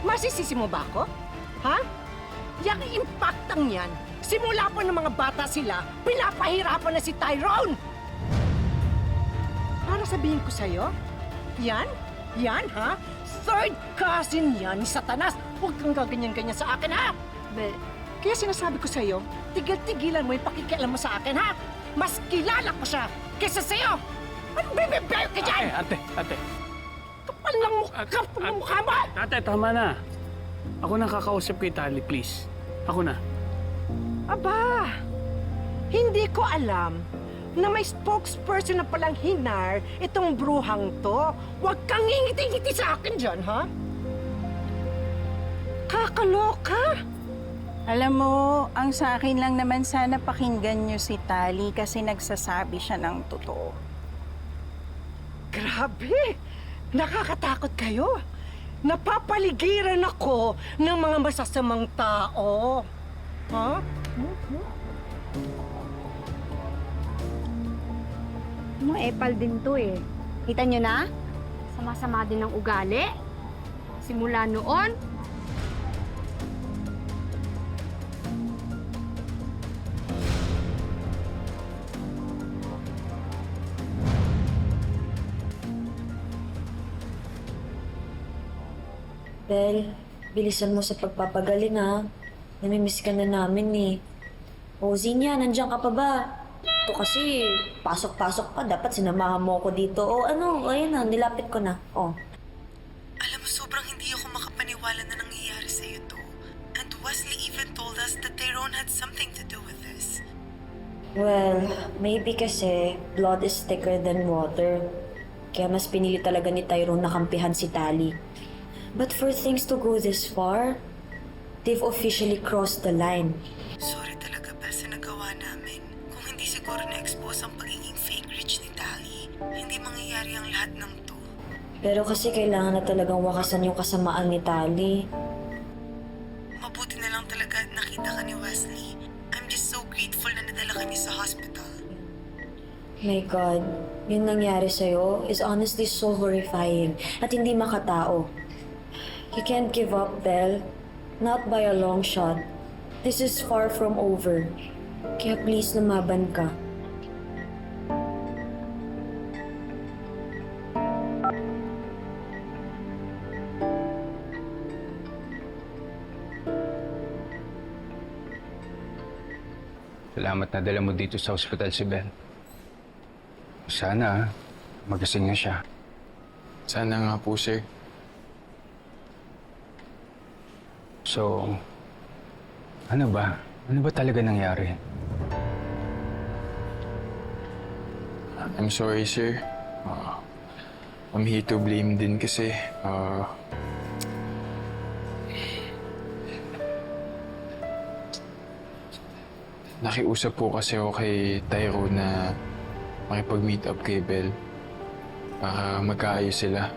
[SPEAKER 12] Masisisi mo ba ako? Ha? Yang impactang yan, simula pa ng mga bata sila, pinapahirapan na si Tyrone! Para sabihin ko sa'yo, yan, ha? Third cousin yan ni Satanas! Huwag kang gaganyan-ganyan sa akin, ha? Kaya sinasabi ko sa'yo, tigil-tigilan mo yung pakikialam mo sa akin, ha? Mas kilala ko siya kaysa sa'yo! Anong bibibigay ka dyan?
[SPEAKER 13] Ate.
[SPEAKER 12] Kapal ng mukha mo!
[SPEAKER 13] Ate, tama na. Ako na kakausap kay Tali, please. Ako na.
[SPEAKER 12] Aba, hindi ko alam na may spokesperson na palang hinar itong bruhang to. Huwag kang ngingiti-ngiti sa akin dyan, ha? Kakaloka!
[SPEAKER 16] Alam mo, ang sa akin lang naman sana pakinggan nyo si Tali kasi nagsasabi siya ng totoo.
[SPEAKER 12] Grabe! Nakakatakot kayo! Napapaligiran ako ng mga masasamang tao. Ha?
[SPEAKER 7] Ano, epal din to eh. Kita nyo na? Sama-sama din ng ugali. Simula noon,
[SPEAKER 19] Bel, bilisan mo sa pagpapagaling ha. Namimiss ka na namin eh. O, Zinya, nandiyan ka pa ba? Ito kasi, pasok-pasok pa. Dapat sinamahan mo ako dito. O ano, ayun na, nilapit ko na. O.
[SPEAKER 10] Alam mo, sobrang hindi ako makapaniwala na nangyayari sa'yo to. And Wesley even told us that Tyrone had something to do with this.
[SPEAKER 19] Well, maybe kasi blood is thicker than water. Kaya mas pinili talaga ni Tyrone na kampihan si Tali. But for things to go this far, they've officially crossed the line.
[SPEAKER 10] Sorry talaga, Bel, sa nagawa namin. Kung hindi siguro na-expose ang pagiging fake rich ni Tali, hindi mangyayari ang lahat ng to.
[SPEAKER 19] Pero kasi kailangan na talagang wakasan yung kasamaan ni Tali.
[SPEAKER 10] Mabuti na lang talaga at nakita ka ni Wesley. I'm just so grateful na nadala ka niya sa hospital.
[SPEAKER 19] My God, yung nangyari sa'yo is honestly so horrifying at hindi makatao. You can't give up, Belle. Not by a long shot. This is far from over. Kaya please lumaban ka.
[SPEAKER 8] Salamat na dala mo dito sa ospital si Ben. Sana, magasing na siya.
[SPEAKER 1] Sana nga po, sir.
[SPEAKER 8] So, ano ba? Ano ba talaga nangyari?
[SPEAKER 1] I'm sorry, sir. I'm here to blame din kasi. Nakiusap po kasi ako kay Tyrone na makipag-meet up kay Belle para magkaayos sila.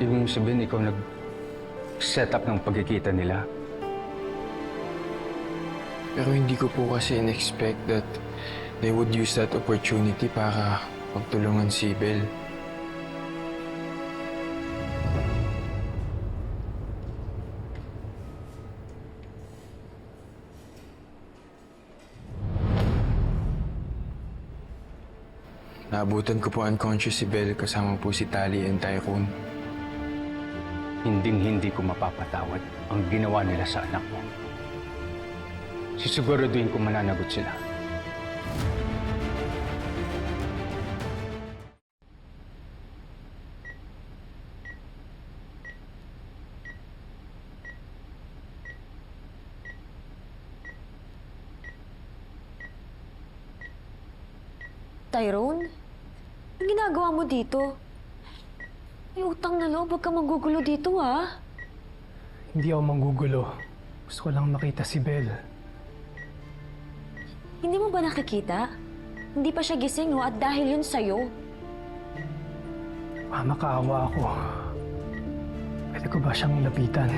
[SPEAKER 8] Ibig mong sabihin, ikaw nag-set up ng pagkikita nila?
[SPEAKER 1] Pero hindi ko po kasi in-expect that they would use that opportunity para pagtulungan si Belle. Naabutan ko po unconscious si Belle kasama po si Tali and Tyrone.
[SPEAKER 8] Hinding-hindi ko mapapatawad ang ginawa nila sa anak mo. Sisiguraduhin ko mananagot sila.
[SPEAKER 19] Tyrone? Ang ginagawa mo dito? May utang na loob, huwag ka magugulo dito, ha?
[SPEAKER 2] Hindi ako manggugulo. Gusto ko lang makita si Belle.
[SPEAKER 19] Hindi mo ba nakikita? Hindi pa siya gising, no? At dahil yun sa'yo.
[SPEAKER 2] Makaawa ako. Pwede ko ba siyang lapitan?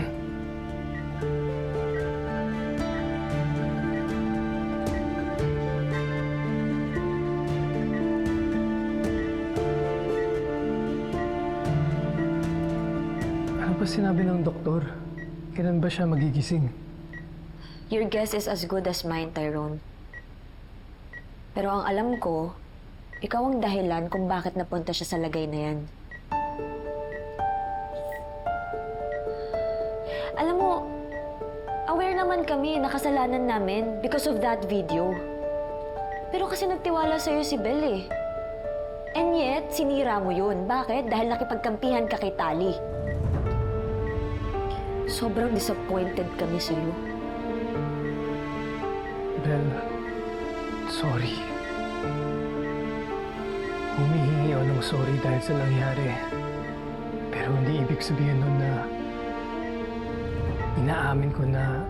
[SPEAKER 2] Ano ba sinabi ng doktor? Kailan ba siya magigising?
[SPEAKER 19] Your guess is as good as mine, Tyrone. Pero ang alam ko, ikaw ang dahilan kung bakit napunta siya sa lagay na yan. Alam mo, aware naman kami na kasalanan namin because of that video. Pero kasi nagtiwala sa'yo si Belle eh. And yet, sinira mo yun. Bakit? Dahil nakipagkampihan ka kay Tali. Sobrang disappointed kami sa'yo.
[SPEAKER 2] Belle, sorry. Humihingi ako ng sorry dahil sa nangyari. Pero hindi ibig sabihin nun na inaamin ko na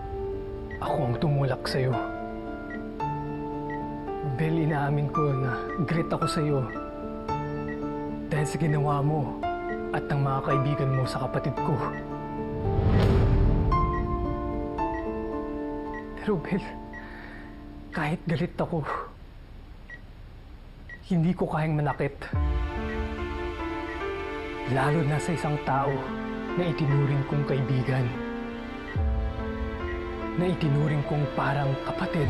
[SPEAKER 2] ako ang tumulak sa'yo. Belle, inaamin ko na galit ako sa'yo dahil dahil sa ginawa mo at ng mga kaibigan mo sa kapatid ko. Pero Bel, kahit galit ako, hindi ko kayang manakit. Lalo na sa isang tao na itinuring kong kaibigan. Na itinuring kong parang kapatid.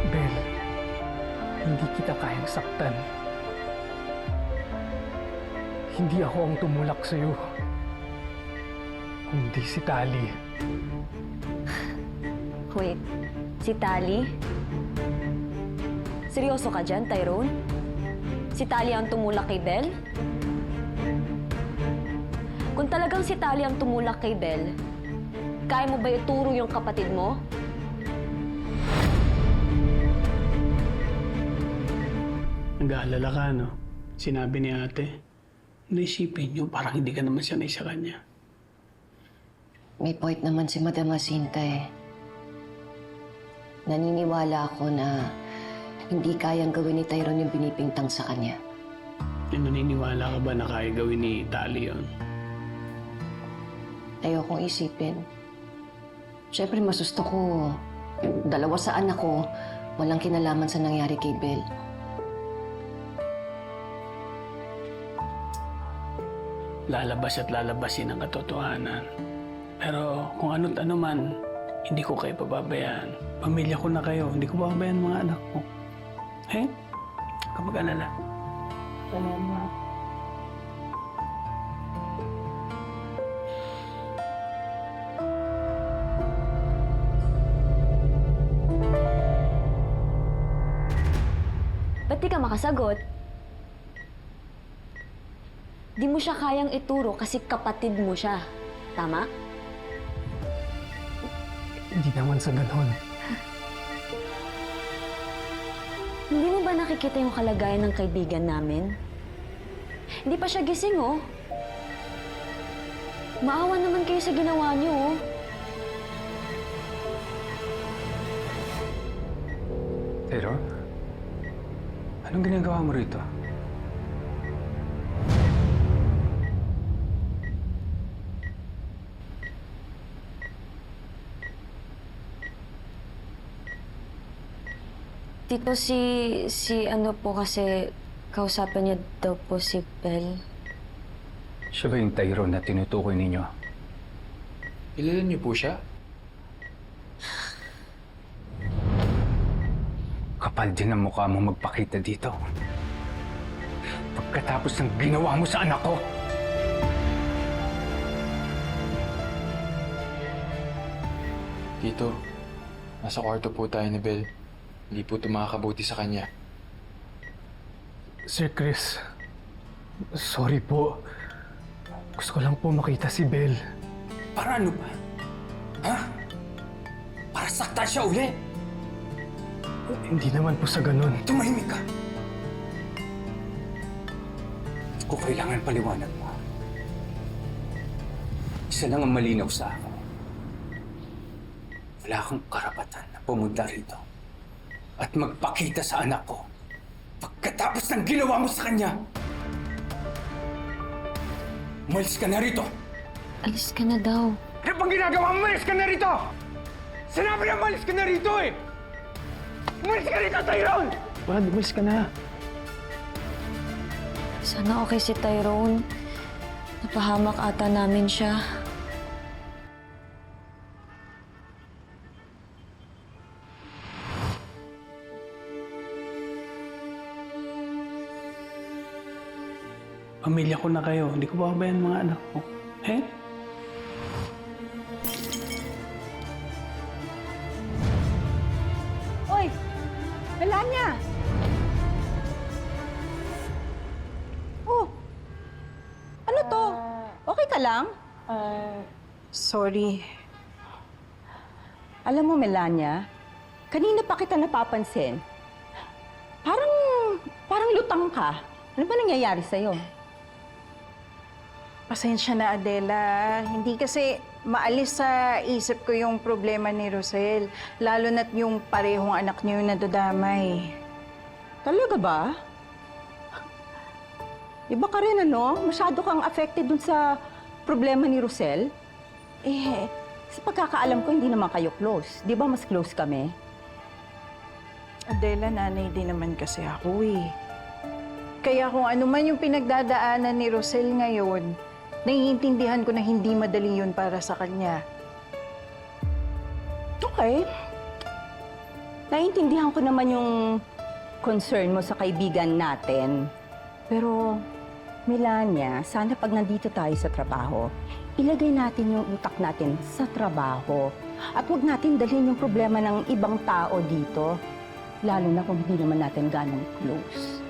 [SPEAKER 2] Bel, hindi kita kayang saktan. Hindi ako ang tumulak sa'yo, kundi si Tali.
[SPEAKER 19] Wait, si Tali? Seryoso ka dyan, Tyrone? Si Tali ang tumulak kay Bel? Kung talagang si Tali ang tumulak kay Bel, kaya mo ba ituro yung kapatid mo?
[SPEAKER 13] Nag-aalala ka, no? Sinabi ni ate, naisipin niyo parang hindi ka naman sanay sa kanya.
[SPEAKER 3] May point naman si Madam Jacinta eh. Naniniwala ako na hindi kayang gawin ni Tyrone yung binipintang sa kanya.
[SPEAKER 13] Naniniwala ka ba na kaya gawin ni Tali yun?
[SPEAKER 3] Ayokong isipin. Siyempre, mas gusto ko, dalawa sa anak ko, walang kinalaman sa nangyari kay Bel.
[SPEAKER 13] Lalabas at lalabasin ang katotohanan. Pero kung ano't ano man, hindi ko kayo pababayaan. Pamilya ko na kayo, hindi ko pababayaan mga anak ko. Eh? Kapag alala.
[SPEAKER 9] Salamat.
[SPEAKER 19] Ba't di ka makasagot? Di mo siya kayang ituro kasi kapatid mo siya. Tama?
[SPEAKER 2] Hindi naman sa ganon.
[SPEAKER 19] Hindi mo ba nakikita yung kalagayan ng kaibigan namin? Hindi pa siya gising, oh. Maawa naman kayo sa ginawa niyo, oh.
[SPEAKER 8] Tyrone? Anong ginagawa mo rito?
[SPEAKER 19] Tito, si ano po kasi, kausapin niya daw po si Bel.
[SPEAKER 8] Siya ba yung Tyrone na tinutukoy ninyo? Kilala niyo po siya? Kapal din ang mukha mo magpakita dito. Pagkatapos ng ginawa mo sa anak ko.
[SPEAKER 1] Tito, nasa kwarto po tayo ni Bel. Hindi po ito makakabuti sa kanya.
[SPEAKER 2] Sir Chris, sorry po. Gusto ko lang po makita si Bel.
[SPEAKER 8] Para ano ba? Ha? Para saktan siya uli?
[SPEAKER 2] Hindi naman po sa ganun.
[SPEAKER 8] Tumahimik ka! Kung kailangan paliwanag mo, isa lang ang malinaw sa akin. Wala kang karapatan na pumunta rito at magpakita sa anak ko pagkatapos ng ginawa mo sa kanya. Umalis ka na rito!
[SPEAKER 19] Alis ka na daw.
[SPEAKER 8] Ano bang ginagawa mo? Umalis ka na rito! Sinabi na umalis ka na rito eh! Umalis ka rito, Tyrone!
[SPEAKER 1] Brad, umalis ka na.
[SPEAKER 19] Sana okay si Tyrone. Napahamak ata namin siya.
[SPEAKER 13] Pamilya ko na kayo, hindi ko pababayaan mga anak ko. Eh?
[SPEAKER 14] Oy! Melania! Oh! Ano to? Okay ka lang?
[SPEAKER 16] Sorry. Alam mo, Melania, kanina pa kita napapansin. Parang lutang ka. Ano ba nangyayari sa'yo? Pasensya na, Adela. Hindi kasi maalis sa isip ko yung problema ni Rosel. Lalo na't yung parehong anak niyo yung nadadamay. Talaga ba?
[SPEAKER 14] Iba ka rin, ano? Masyado kang affected dun sa problema ni Rosel. Eh, sa pagkakaalam ko, hindi naman kayo close. Di ba mas close kami?
[SPEAKER 16] Adela, nanay din naman kasi ako eh. Kaya kung ano man yung pinagdadaanan ni Rosel ngayon, naiintindihan ko na hindi madali yun para sa kanya.
[SPEAKER 14] Okay. Naiintindihan ko naman yung concern mo sa kaibigan natin. Pero, Melania, sana pag nandito tayo sa trabaho, ilagay natin yung utak natin sa trabaho. At huwag natin dalhin yung problema ng ibang tao dito. Lalo na kung hindi naman natin ganong close.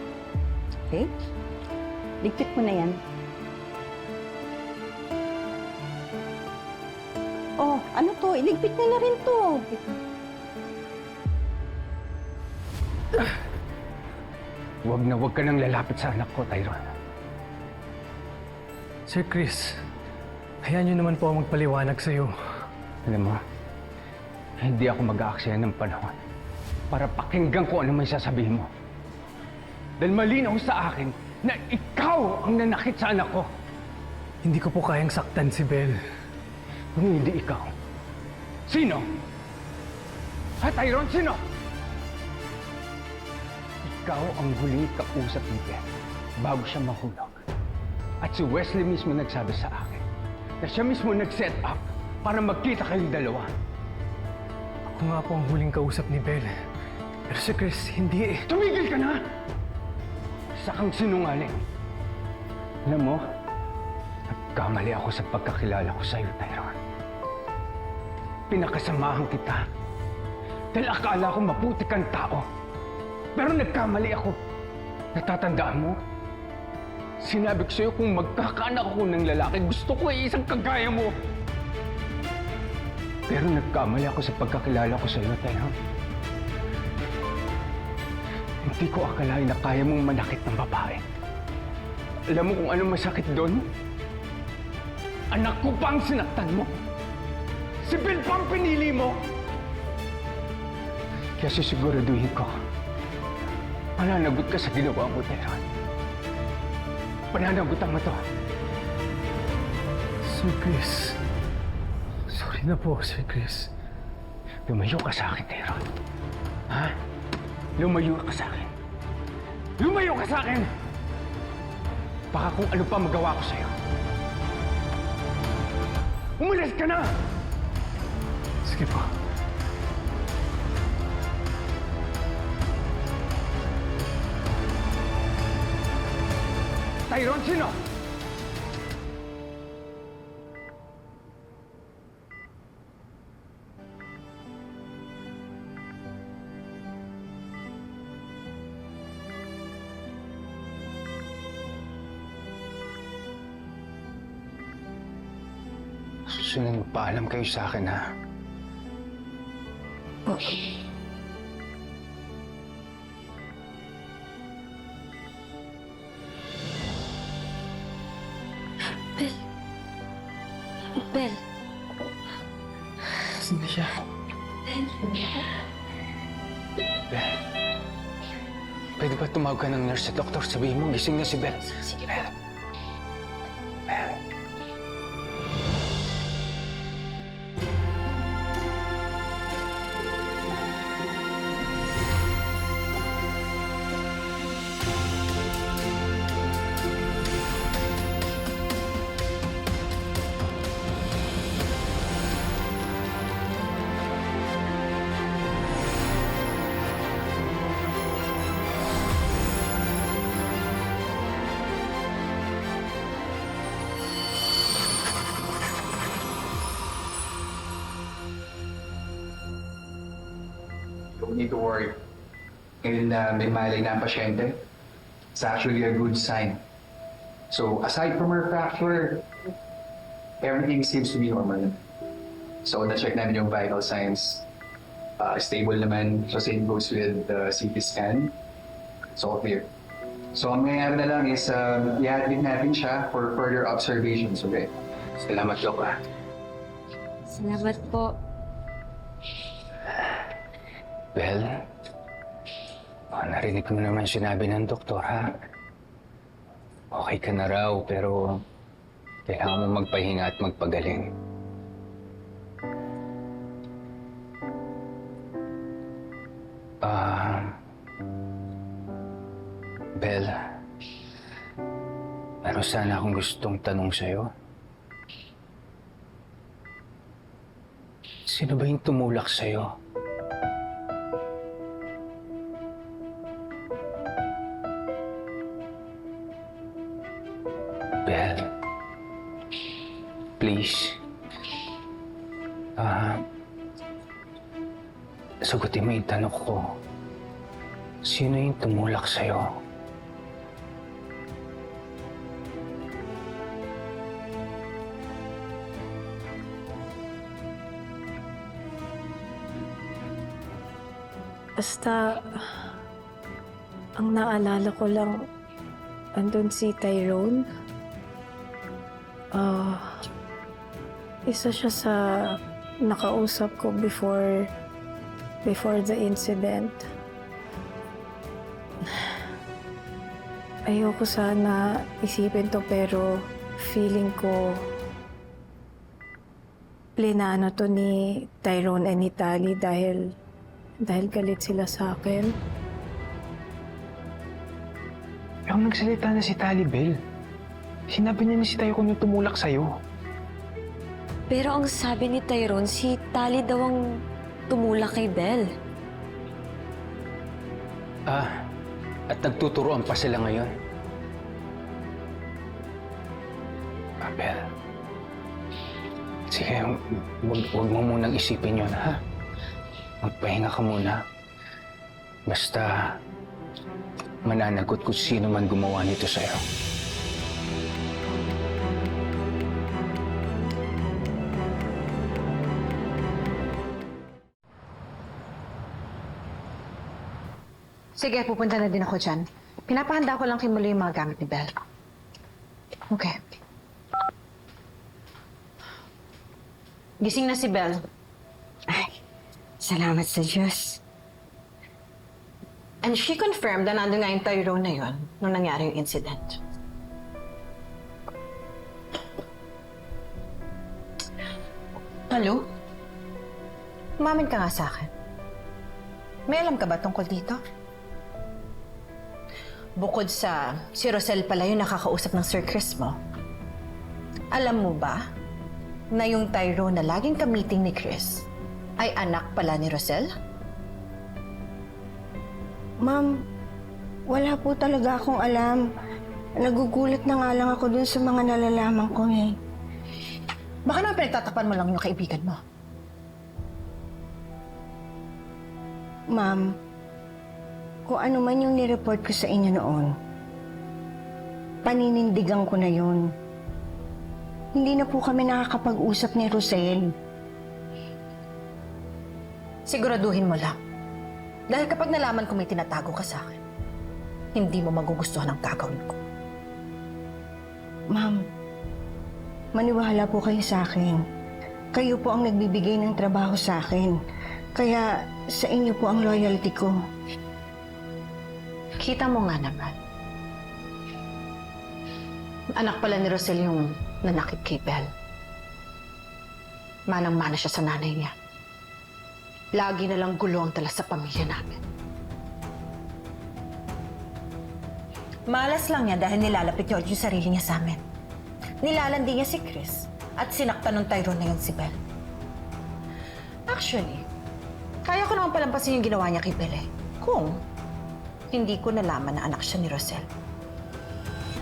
[SPEAKER 14] Okay? Ligpit mo na yan. Oh, ano to? Iligpit mo na rin to.
[SPEAKER 8] Huwag ka nang lalapit sa anak ko, Tyron.
[SPEAKER 2] Sir Chris, hayaan niyo naman po ako magpaliwanag sa'yo.
[SPEAKER 8] Alam mo, hindi ako mag-aaksaya ng panahon para pakinggan ko ano may sasabihin mo. Dahil malinaw sa akin na ikaw ang nanakit sa anak ko.
[SPEAKER 2] Hindi ko po kayang saktan si Belle.
[SPEAKER 8] Kung hindi ikaw, sino? Ha, Tyron, sino? Ikaw ang huling kausap ni Belle bago siya mahulog. At si Wesley mismo nagsabi sa akin na siya mismo nag-set up para magkita kayong dalawa.
[SPEAKER 2] Ako nga po ang huling kausap ni Belle. Pero si Chris, hindi eh.
[SPEAKER 8] Tumigil ka na! Isa kang sinungaling. Alam mo, nagkamali ako sa pagkakilala ko sa'yo, Tyron. Pinakasamahan kita dahil akala ko mabuti kang tao. Pero nagkamali ako. Natatandaan mo? Sinabi ko sa'yo kung magkakaanak ako ng lalaki, gusto ko ay isang kagaya mo. Pero nagkamali ako sa pagkakilala ko sa'yo, Tyron. Hindi ko akalain na kaya mong manakit ng babae. Alam mo kung anong masakit doon? Anak ko pa ang sinaktan mo. Si Bill pa ang pinili mo. Kaya sisiguraduhin ko, mananagot ka sa ginawa mo, Tyron. Pananagutan mo to.
[SPEAKER 2] Sir Chris, sorry na po, Sir Chris.
[SPEAKER 8] Lumayo ka sa akin, Tyron. Ha? Lumayo ka sa akin. Lumayo ka sa akin! Baka kung ano pa magawa ko sa'yo. Umalis ka na!
[SPEAKER 2] Sige po.
[SPEAKER 8] Tyron, sino? Susunod, magpaalam kayo sa akin, ha?
[SPEAKER 19] Okay. Belle.
[SPEAKER 2] Saan na siya?
[SPEAKER 8] Belle. Pwede ba tumawag ka ng nurse sa doktor? Sabihin mo, gising na si Belle.
[SPEAKER 19] Sige.
[SPEAKER 8] Belle. Belle.
[SPEAKER 15] Don't need to worry. Ngayon na may malay na ang pasyente, it's actually a good sign. So aside from her fracture, everything seems to be normal. So na-check namin yung vital signs. Stable naman. So same goes with the CT scan. So clear. So ang nangyayari na lang is i-admit natin siya for further observations, okay?
[SPEAKER 8] Salamat, Doc, ha?
[SPEAKER 19] Salamat po.
[SPEAKER 8] Belle, narinig mo naman sinabi ng doktor, ha? Okay ka na raw, pero kailangan mo magpahinga at magpagaling. Bel, meron sana akong gustong tanong sa'yo. Sino ba yung tumulak sa'yo? Bel, please. Sagutin mo yung tanong ko. Sino yung tumulak sa'yo?
[SPEAKER 19] Basta, ang naalala ko lang, andun si Tyrone. Isa siya sa nakausap ko before the incident. Ayoko sana isipin to pero feeling ko plinano to ni Tyrone and ni Tali dahil galit sila sa akin.
[SPEAKER 1] Pero nagsalita na si Tali, Bel. Sinabi niya na si Tayo kung yung tumulak sa'yo.
[SPEAKER 19] Pero ang sabi ni Tyrone, si Tali daw ang tumulak kay Bel.
[SPEAKER 8] At nagtuturoan pa sila ngayon. Bel. Sige, huwag mo munang isipin yun, ha? Magpahinga ka muna. Basta, mananagot kung sino man gumawa nito sa'yo.
[SPEAKER 10] Sige, pupunta na din ako dyan. Pinapahanda ko lang kay Muli yung mga gamit ni Belle. Okay. Gising na si Belle.
[SPEAKER 5] Ay, salamat sa Diyos.
[SPEAKER 10] And she confirmed na nandun nga yung Tyrone na yun nung nangyari yung incident. Hello? Umamin ka nga sa akin. May alam ka ba tungkol dito? Bukod sa si Rosel pala yung nakakausap ng Sir Chris mo, alam mo ba na yung Tyrone na laging ka-meeting ni Chris ay anak pala ni Rosel?
[SPEAKER 5] Ma'am, wala po talaga akong alam. Nagugulat na nga lang ako dun sa mga nalalaman ko eh.
[SPEAKER 10] Baka naman pinagtatapan mo lang yung kaibigan mo.
[SPEAKER 5] Ma'am, kung ano man yung nireport ko sa inyo noon, paninindigan ko na yun. Hindi na po kami nakakapag-usap ni Rosel.
[SPEAKER 10] Siguraduhin mo lang. Dahil kapag nalaman ko may tinatago ka sa akin, hindi mo magugustuhan ang gagawin ko.
[SPEAKER 5] Ma'am, maniwala po kayo sa akin. Kayo po ang nagbibigay ng trabaho sa akin. Kaya sa inyo po ang loyalty ko.
[SPEAKER 10] Kita mo nga naman. Anak pala ni Rosel yung nanakit kay Belle. Manang-mana siya sa nanay niya. Lagi na lang gulo ang tala sa pamilya namin. Malas lang niya dahil nilalapit niya yung sarili niya sa amin. Nilalandi niya si Chris at sinaktan ng Tyrone na yun si Belle. Actually, kaya ko naman palampasin yung ginawa niya kay Belle kung hindi ko nalaman na anak siya ni Rosel.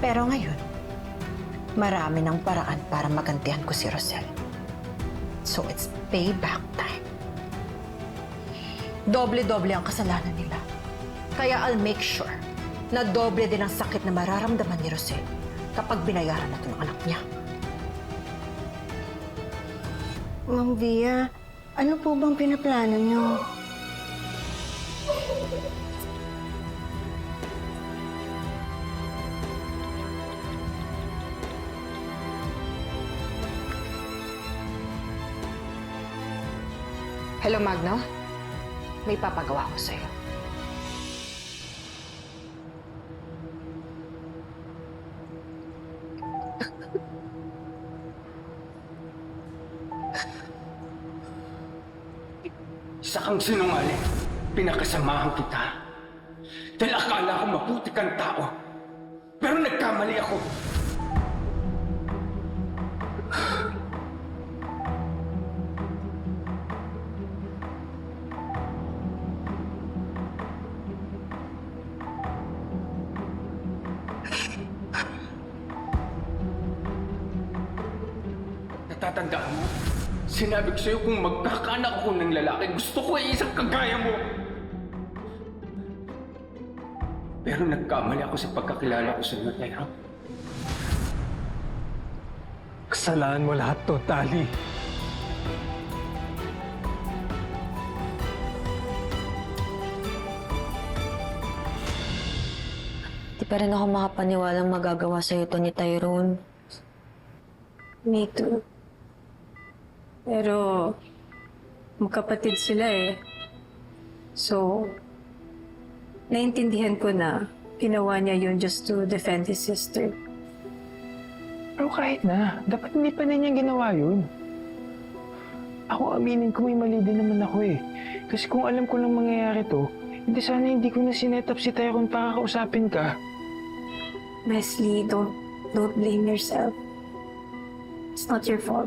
[SPEAKER 10] Pero ngayon, marami ng paraan para magantihan ko si Rosel. So it's payback time. Doble-doble ang kasalanan nila. Kaya I'll make sure na doble din ang sakit na mararamdaman ni Rosel kapag binayaran na ito ng anak niya.
[SPEAKER 5] Ma'am Via, ano po bang pinaplano niyo?
[SPEAKER 10] Hello, Magno? May papagawa ko sa'yo.
[SPEAKER 8] Isa kang sinungaling. Pinakasamahan kita. Dahil akala ko mabuti kang tao. Pero nagkamali ako. Natatandaan mo? Sinabi ko sa'yo kung magkakaanak ako ng lalaki, gusto ko ay isang kagaya mo. Pero nagkamali ako sa pagkakilala ko sa iyo, Tyrone.
[SPEAKER 2] Kasalanan mo lahat to, Tali.
[SPEAKER 19] Di pa rin ako makapaniwalang magagawa sa'yo to ni Tyrone.
[SPEAKER 6] Me too. Pero, magkapatid sila eh. So, naintindihan ko na ginawa niya yun just to defend his sister.
[SPEAKER 1] Pero kahit na, dapat hindi pa na niya ginawa yun. Ako aminin ko may mali din naman ako eh. Kasi kung alam ko lang mangyayari to, hindi sana hindi ko na sinetap si Tyrone para kausapin ka.
[SPEAKER 6] Leslie, don't blame yourself. It's not your fault.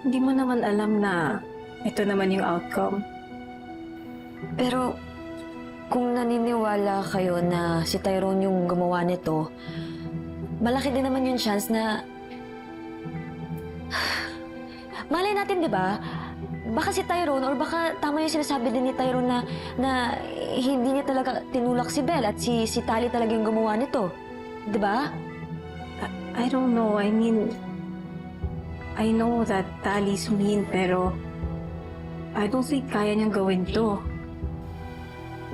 [SPEAKER 6] Hindi mo naman alam na ito naman yung outcome.
[SPEAKER 19] Pero, kung naniniwala kayo na si Tyrone yung gumawa nito, malaki din naman yung chance na... Malay natin, di ba? Baka si Tyrone or baka tama yung sinasabi din ni Tyrone na hindi niya talaga tinulak si Belle at si Tali talaga yung gumawa nito. Di ba?
[SPEAKER 6] I don't know. I mean, I know that Tali's mean, pero I don't think kaya niyang gawin to.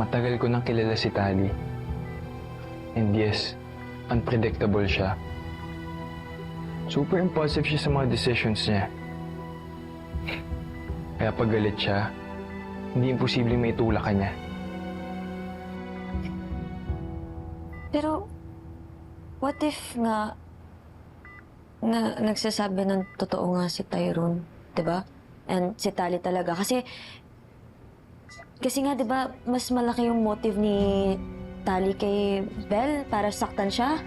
[SPEAKER 1] Matagal ko nang kilala si Tali. And yes, unpredictable siya. Super impulsive siya sa mga decisions niya. Kaya pag galit siya, hindi imposibleng maitulak ka niya.
[SPEAKER 19] Pero, what if nga nagsasabi ng totoo nga si Tyrone, di ba? And si Tali talaga. Kasi nga, di ba, mas malaki yung motive ni Tali kay Belle para saktan siya.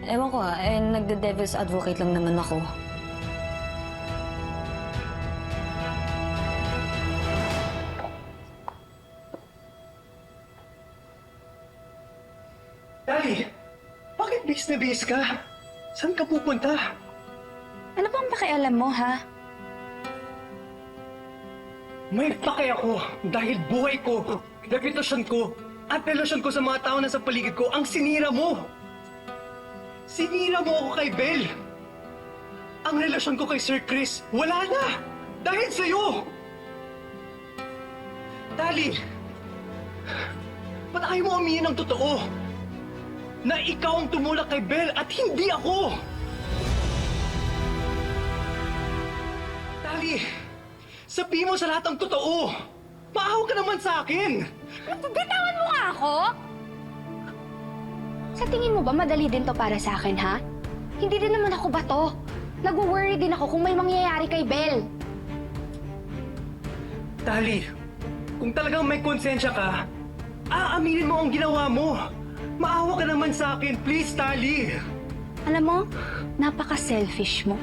[SPEAKER 19] Ewan ko nagde-devil's advocate lang naman ako.
[SPEAKER 2] Tali, bakit bis na bis ka? Saan ka pupunta?
[SPEAKER 16] Ano bang pakialam mo, ha?
[SPEAKER 2] May pake ako dahil buhay ko, reputasyon ko, at relasyon ko sa mga tao na sa paligid ko ang sinira mo. Sinira mo ako kay Belle. Ang relasyon ko kay Sir Chris, wala na! Dahil sa'yo! Tali, ba't ayaw mo aminin ng totoo? Na ikaw ang tumulak kay Belle at hindi ako! Tali, sabihin mo sa lahat ang totoo! Maawa ka naman sa akin!
[SPEAKER 7] Bitawan mo nga ako! Sa tingin mo ba madali din to para sa akin, ha? Hindi din naman ako bato. Nag-worry din ako kung may mangyayari kay Belle.
[SPEAKER 2] Tali, kung talagang may konsensya ka, aaminin mo ang ginawa mo! Maawa ka naman sa akin, please, Tali!
[SPEAKER 7] Alam mo, napaka-selfish mo.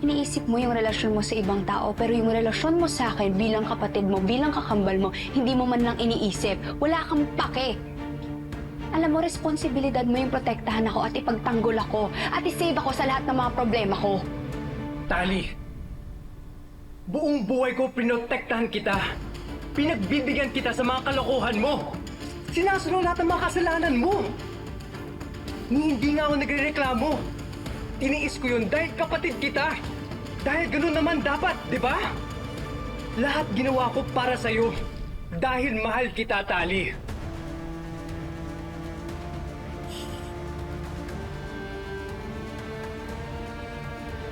[SPEAKER 7] Iniisip mo yung relasyon mo sa ibang tao, pero yung relasyon mo sa akin bilang kapatid mo, bilang kakambal mo, hindi mo man lang iniisip. Wala kang pake. Alam mo, responsibilidad mo yung protektahan ako at ipagtanggol ako at isave ako sa lahat ng mga problema ko.
[SPEAKER 2] Tali, buong buhay ko pinotektahan kita. Pinagbibigyan kita sa mga kalokohan mo. Sinasunod lahat ng mga kasalanan mo. Hindi nga ako nagrereklamo. Tiniis ko yun dahil kapatid kita. Dahil ganun naman dapat, di ba? Lahat ginawa ko para sa'yo. Dahil mahal kita, Tali.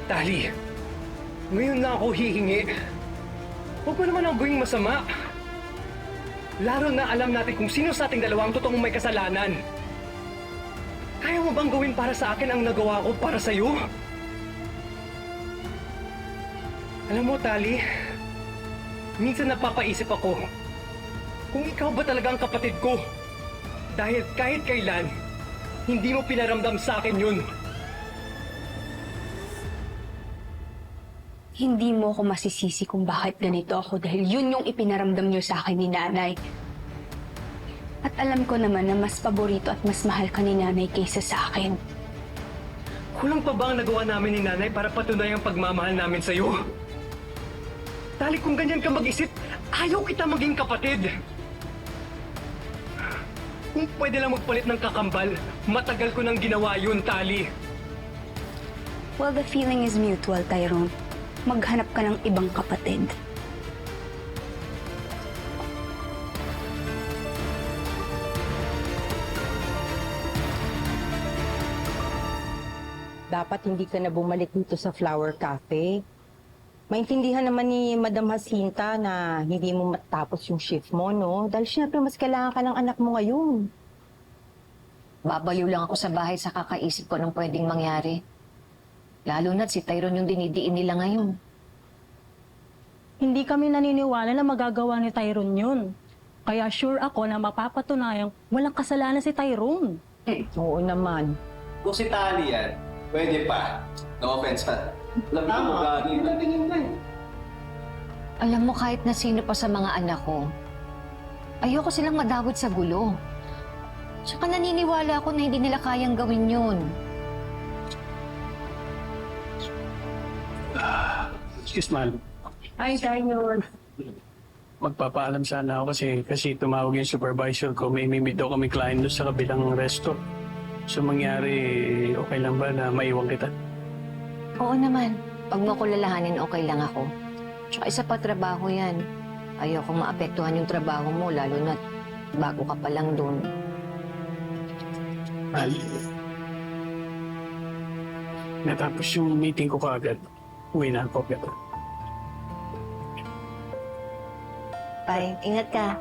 [SPEAKER 2] Tali, ngayon na ako hihingi. Huwag mo naman ang gawing masama. Lalo na alam natin kung sino sa ating dalawa ang totoong may kasalanan. Kaya mo bang gawin para sa akin ang nagawa ko para sa'yo? Alam mo, Tali, minsan napapaisip ako kung ikaw ba talaga ang kapatid ko. Dahil kahit kailan, hindi mo pinaramdam sa akin yun.
[SPEAKER 7] Hindi mo ako masisisi kung bakit ganito ako dahil yun yung ipinaramdam niyo sa akin ni nanay. At alam ko naman na mas paborito at mas mahal ka ni nanay kaysa sa akin.
[SPEAKER 2] Kulang pa ba ang nagawa namin ni nanay para patunay ang pagmamahal namin sa'yo? Tali, kung ganyan ka mag-isip, ayaw kita maging kapatid. Kung pwede lang magpalit ng kakambal, matagal ko nang ginawa yun, Tali.
[SPEAKER 7] Well, the feeling is mutual, Tyrone. Maghanap ka ng ibang kapatid.
[SPEAKER 14] Dapat hindi ka na bumalik dito sa Flower Cafe. Maintindihan naman ni Madam Jacinta na hindi mo matapos yung shift mo, no? Dahil syempre mas kailangan ka ng anak mo ngayon.
[SPEAKER 3] Babaliw lang ako sa bahay sa kakaisip ko ng pwedeng mangyari. Lalo na't si Tyrone yung dinidiin nila ngayon.
[SPEAKER 20] Hindi kami naniniwala na magagawa ni Tyrone yun. Kaya sure ako na mapapatunayang walang kasalanan si Tyrone.
[SPEAKER 14] Oo naman.
[SPEAKER 15] Kung si Tali yan, pwede pa. No offense ha.
[SPEAKER 3] Alam mo, kahit na sino pa sa mga anak ko, ayoko silang madawit sa gulo. Tsaka naniniwala ako na hindi nila kayang gawin yun.
[SPEAKER 13] Excuse ma'am.
[SPEAKER 20] Hi, Tyrone.
[SPEAKER 13] Magpapaalam sana ako kasi tumawag yung supervisor ko. May meet daw kami client doon sa kabilang resto. So mangyari, okay lang ba na maiwan kita?
[SPEAKER 3] Oo naman. Pag mo ko lalahanin, okay lang ako. Tsaka isa pa trabaho yan. Ayoko maapektuhan yung trabaho mo, lalo na bago ka pa lang doon.
[SPEAKER 13] Mahal. Natapos yung meeting ko kaagad. Uwi na ako agad.
[SPEAKER 3] Bye. Ingat ka.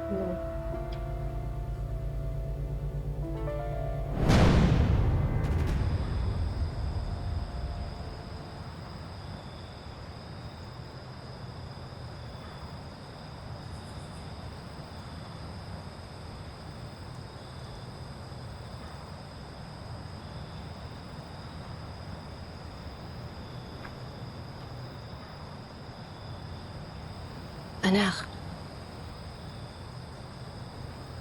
[SPEAKER 3] Anak.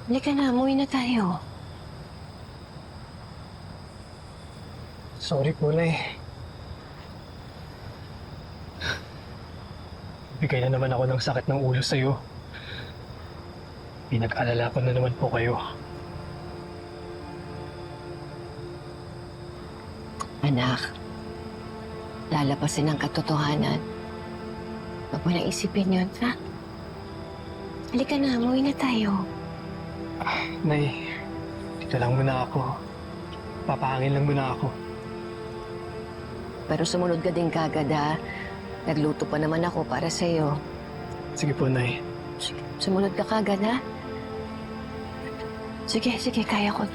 [SPEAKER 3] Halika na, umuwi na tayo.
[SPEAKER 2] Sorry po, Nay. Bigay na naman ako ng sakit ng ulo sa'yo. Pinag-alala ko na naman po kayo.
[SPEAKER 3] Anak, lalapasin ang katotohanan. Huwag mo na isipin yun, ha? Halika na, umuwi na tayo.
[SPEAKER 2] Nay, dito lang muna ako. Papahangin lang muna ako.
[SPEAKER 3] Pero sumunod ka din kagad, ha? Nagluto pa naman ako para sa'yo.
[SPEAKER 2] Sige po, Nay.
[SPEAKER 3] Sige, sumunod ka kagad, ha? Sige, kaya ko.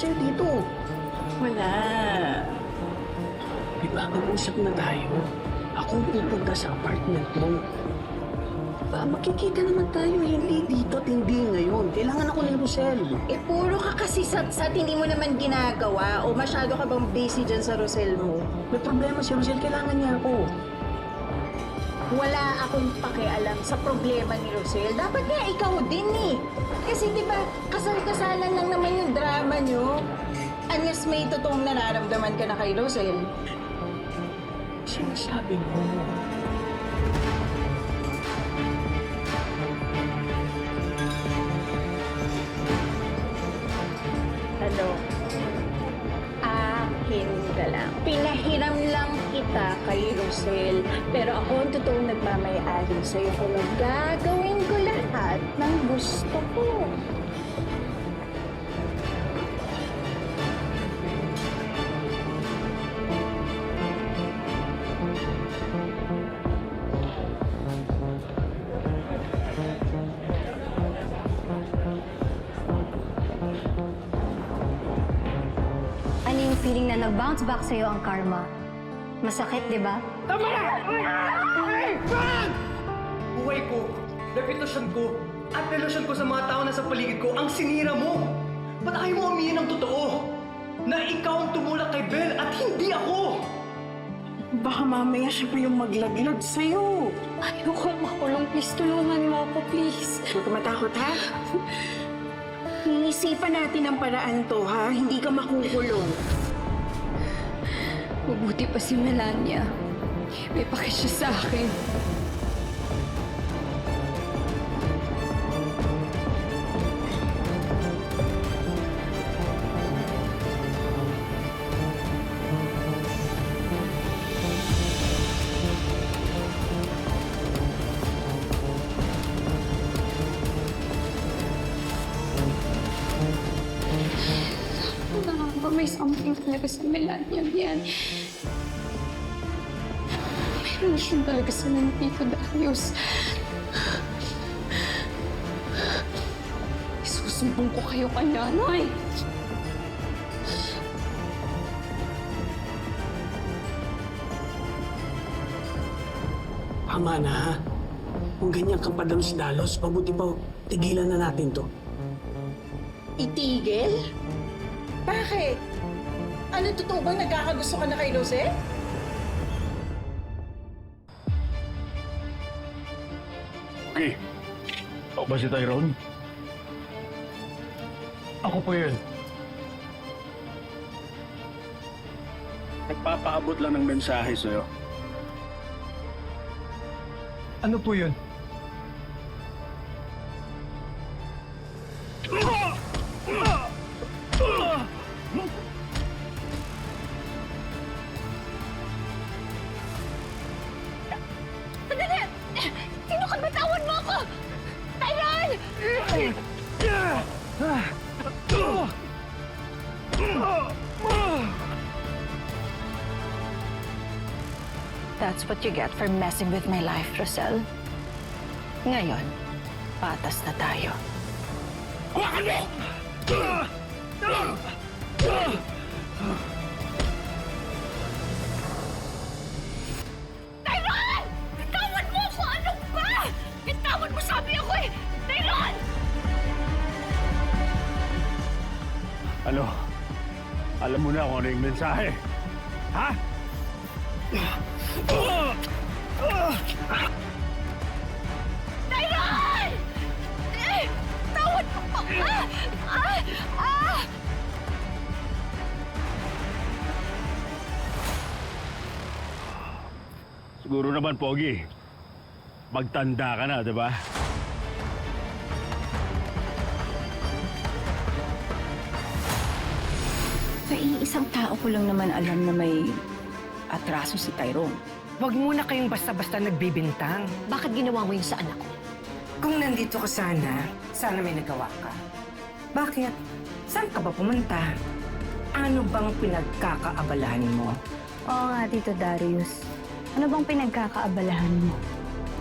[SPEAKER 13] sa'yo dito? Wala. Diba, mag-usap na tayo. Ako pupunta sa apartment mo. Diba, makikita naman tayo, hindi dito at hindi ngayon. Kailangan ako ni Rosel.
[SPEAKER 16] Eh, puro ka kasi sat-sat, hindi mo naman ginagawa. O masyado ka bang busy dyan sa Rosel mo?
[SPEAKER 13] May problema si Rosel, kailangan niya ako.
[SPEAKER 16] Wala akong pakialam sa problema ni Rosel. Dapat nga ikaw din eh. Kasi di ba, kasal-kasalan lang naman yung drama nyo. Anyas may totoong nararamdaman ka na kay Rosel.
[SPEAKER 13] Sinasabi mo.
[SPEAKER 16] Ano? Akin ka lang. Pinahiram lang kita kay Rosel. Pero ako ang totoong nagmamayari sa'yo kung gagawin ko lahat ng gusto ko.
[SPEAKER 6] Ano yung feeling na nag-bounce back sa'yo ang karma? Masakit, di ba?
[SPEAKER 2] Tama na! Buhay ko, reputasyon ko, at relasyon ko sa mga tao na sa paligid ko ang sinira mo. Ba't ayaw mo umihin ng totoo? Na ikaw ang tumulak kay Belle at hindi ako!
[SPEAKER 16] Baka mamaya siya pa yung maglaglag sa'yo.
[SPEAKER 6] Ayoko makulong. Please, tulungan mo ako, please.
[SPEAKER 16] Huwag ka matakot, ha? Iisipan natin ang paraan to, ha? Hindi ka makukulong.
[SPEAKER 6] Mabuti pa si Melania. May pakis siya sa akin. May something talaga sa Melania yan. May relasyon talaga sa Tito Darius. Isusumbong ko kayo kay nanay.
[SPEAKER 13] Tama na, ha? Kung ganyan kang padalos-dalos, mabuti pa tigilan na natin to.
[SPEAKER 16] Itigil? Bakit? Ano, totoo bang nagkakagusto ka na kay Rosel?
[SPEAKER 21] Okay. Ako ba si Tyrone? Ako po yun. Nagpapaabot lang ng mensahe sa'yo.
[SPEAKER 2] Ano po yun?
[SPEAKER 4] Sandali! Sino ka? Batawan mo ako! Tyrone!
[SPEAKER 18] That's what you get for messing with my life, Rosel. Ngayon, patas na tayo.
[SPEAKER 4] Tyrone! Bitawan mo ako! Ano ba? Bitawan mo, sabi ako eh! Tyrone!
[SPEAKER 21] Ano? Alam mo na kung ano yung mensahe. Ha?
[SPEAKER 4] Tyrone! Tawad mo ko!
[SPEAKER 21] Siguro naman, Pogi. Magtanda ka na, di ba?
[SPEAKER 16] Sa iisang tao ko lang naman alam na may atraso si Tyrone.
[SPEAKER 17] Huwag muna kayong basta-basta nagbibintang.
[SPEAKER 3] Bakit ginawa mo yun sa anak ko?
[SPEAKER 17] Kung nandito ka sana may nagawa ka. Bakit? Saan ka ba pumunta? Ano bang pinagkakaabalahan mo?
[SPEAKER 7] Oo nga, Tito Darius. Ano bang pinagkakaabalahan mo?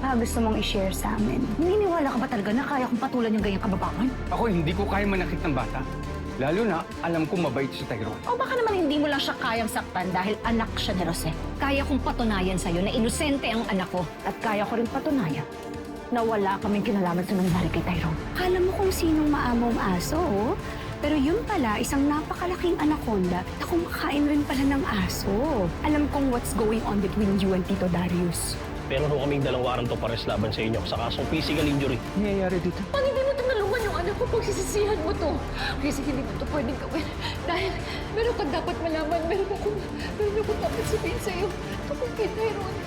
[SPEAKER 7] Gusto mong i-share sa amin?
[SPEAKER 3] Naniniwala ka ba talaga na kaya kong patulan yung ganyang kababawan?
[SPEAKER 8] Ako hindi ko kaya manakit ng bata. Lalo na, alam ko mabait si Tyrone.
[SPEAKER 3] O baka naman hindi mo lang siya kayang saktan dahil anak siya ni Jose. Kaya kong patunayan sa'yo na inosente ang anak ko. At kaya ko rin patunayan na wala kaming kinalaman sa nangyari kay Tyrone.
[SPEAKER 7] Akala mo kung sinong maamong aso, oh? Pero yun pala, isang napakalaking anaconda na kumakain rin pala ng aso. Alam kong what's going on between you and Tito Darius.
[SPEAKER 11] Meron ho kaming 2 warrant of arrest laban sa inyo sa kasong physical injury.
[SPEAKER 8] Nangyayari dito?
[SPEAKER 4] Pag hindi mo tinulungan yung anak ko, pagsisisihan mo to. Kasi hindi mo to pwedeng gawin. Dahil meron kang dapat malaman, meron akong dapat sabihin sa'yo. Tungkol kay Tyrone.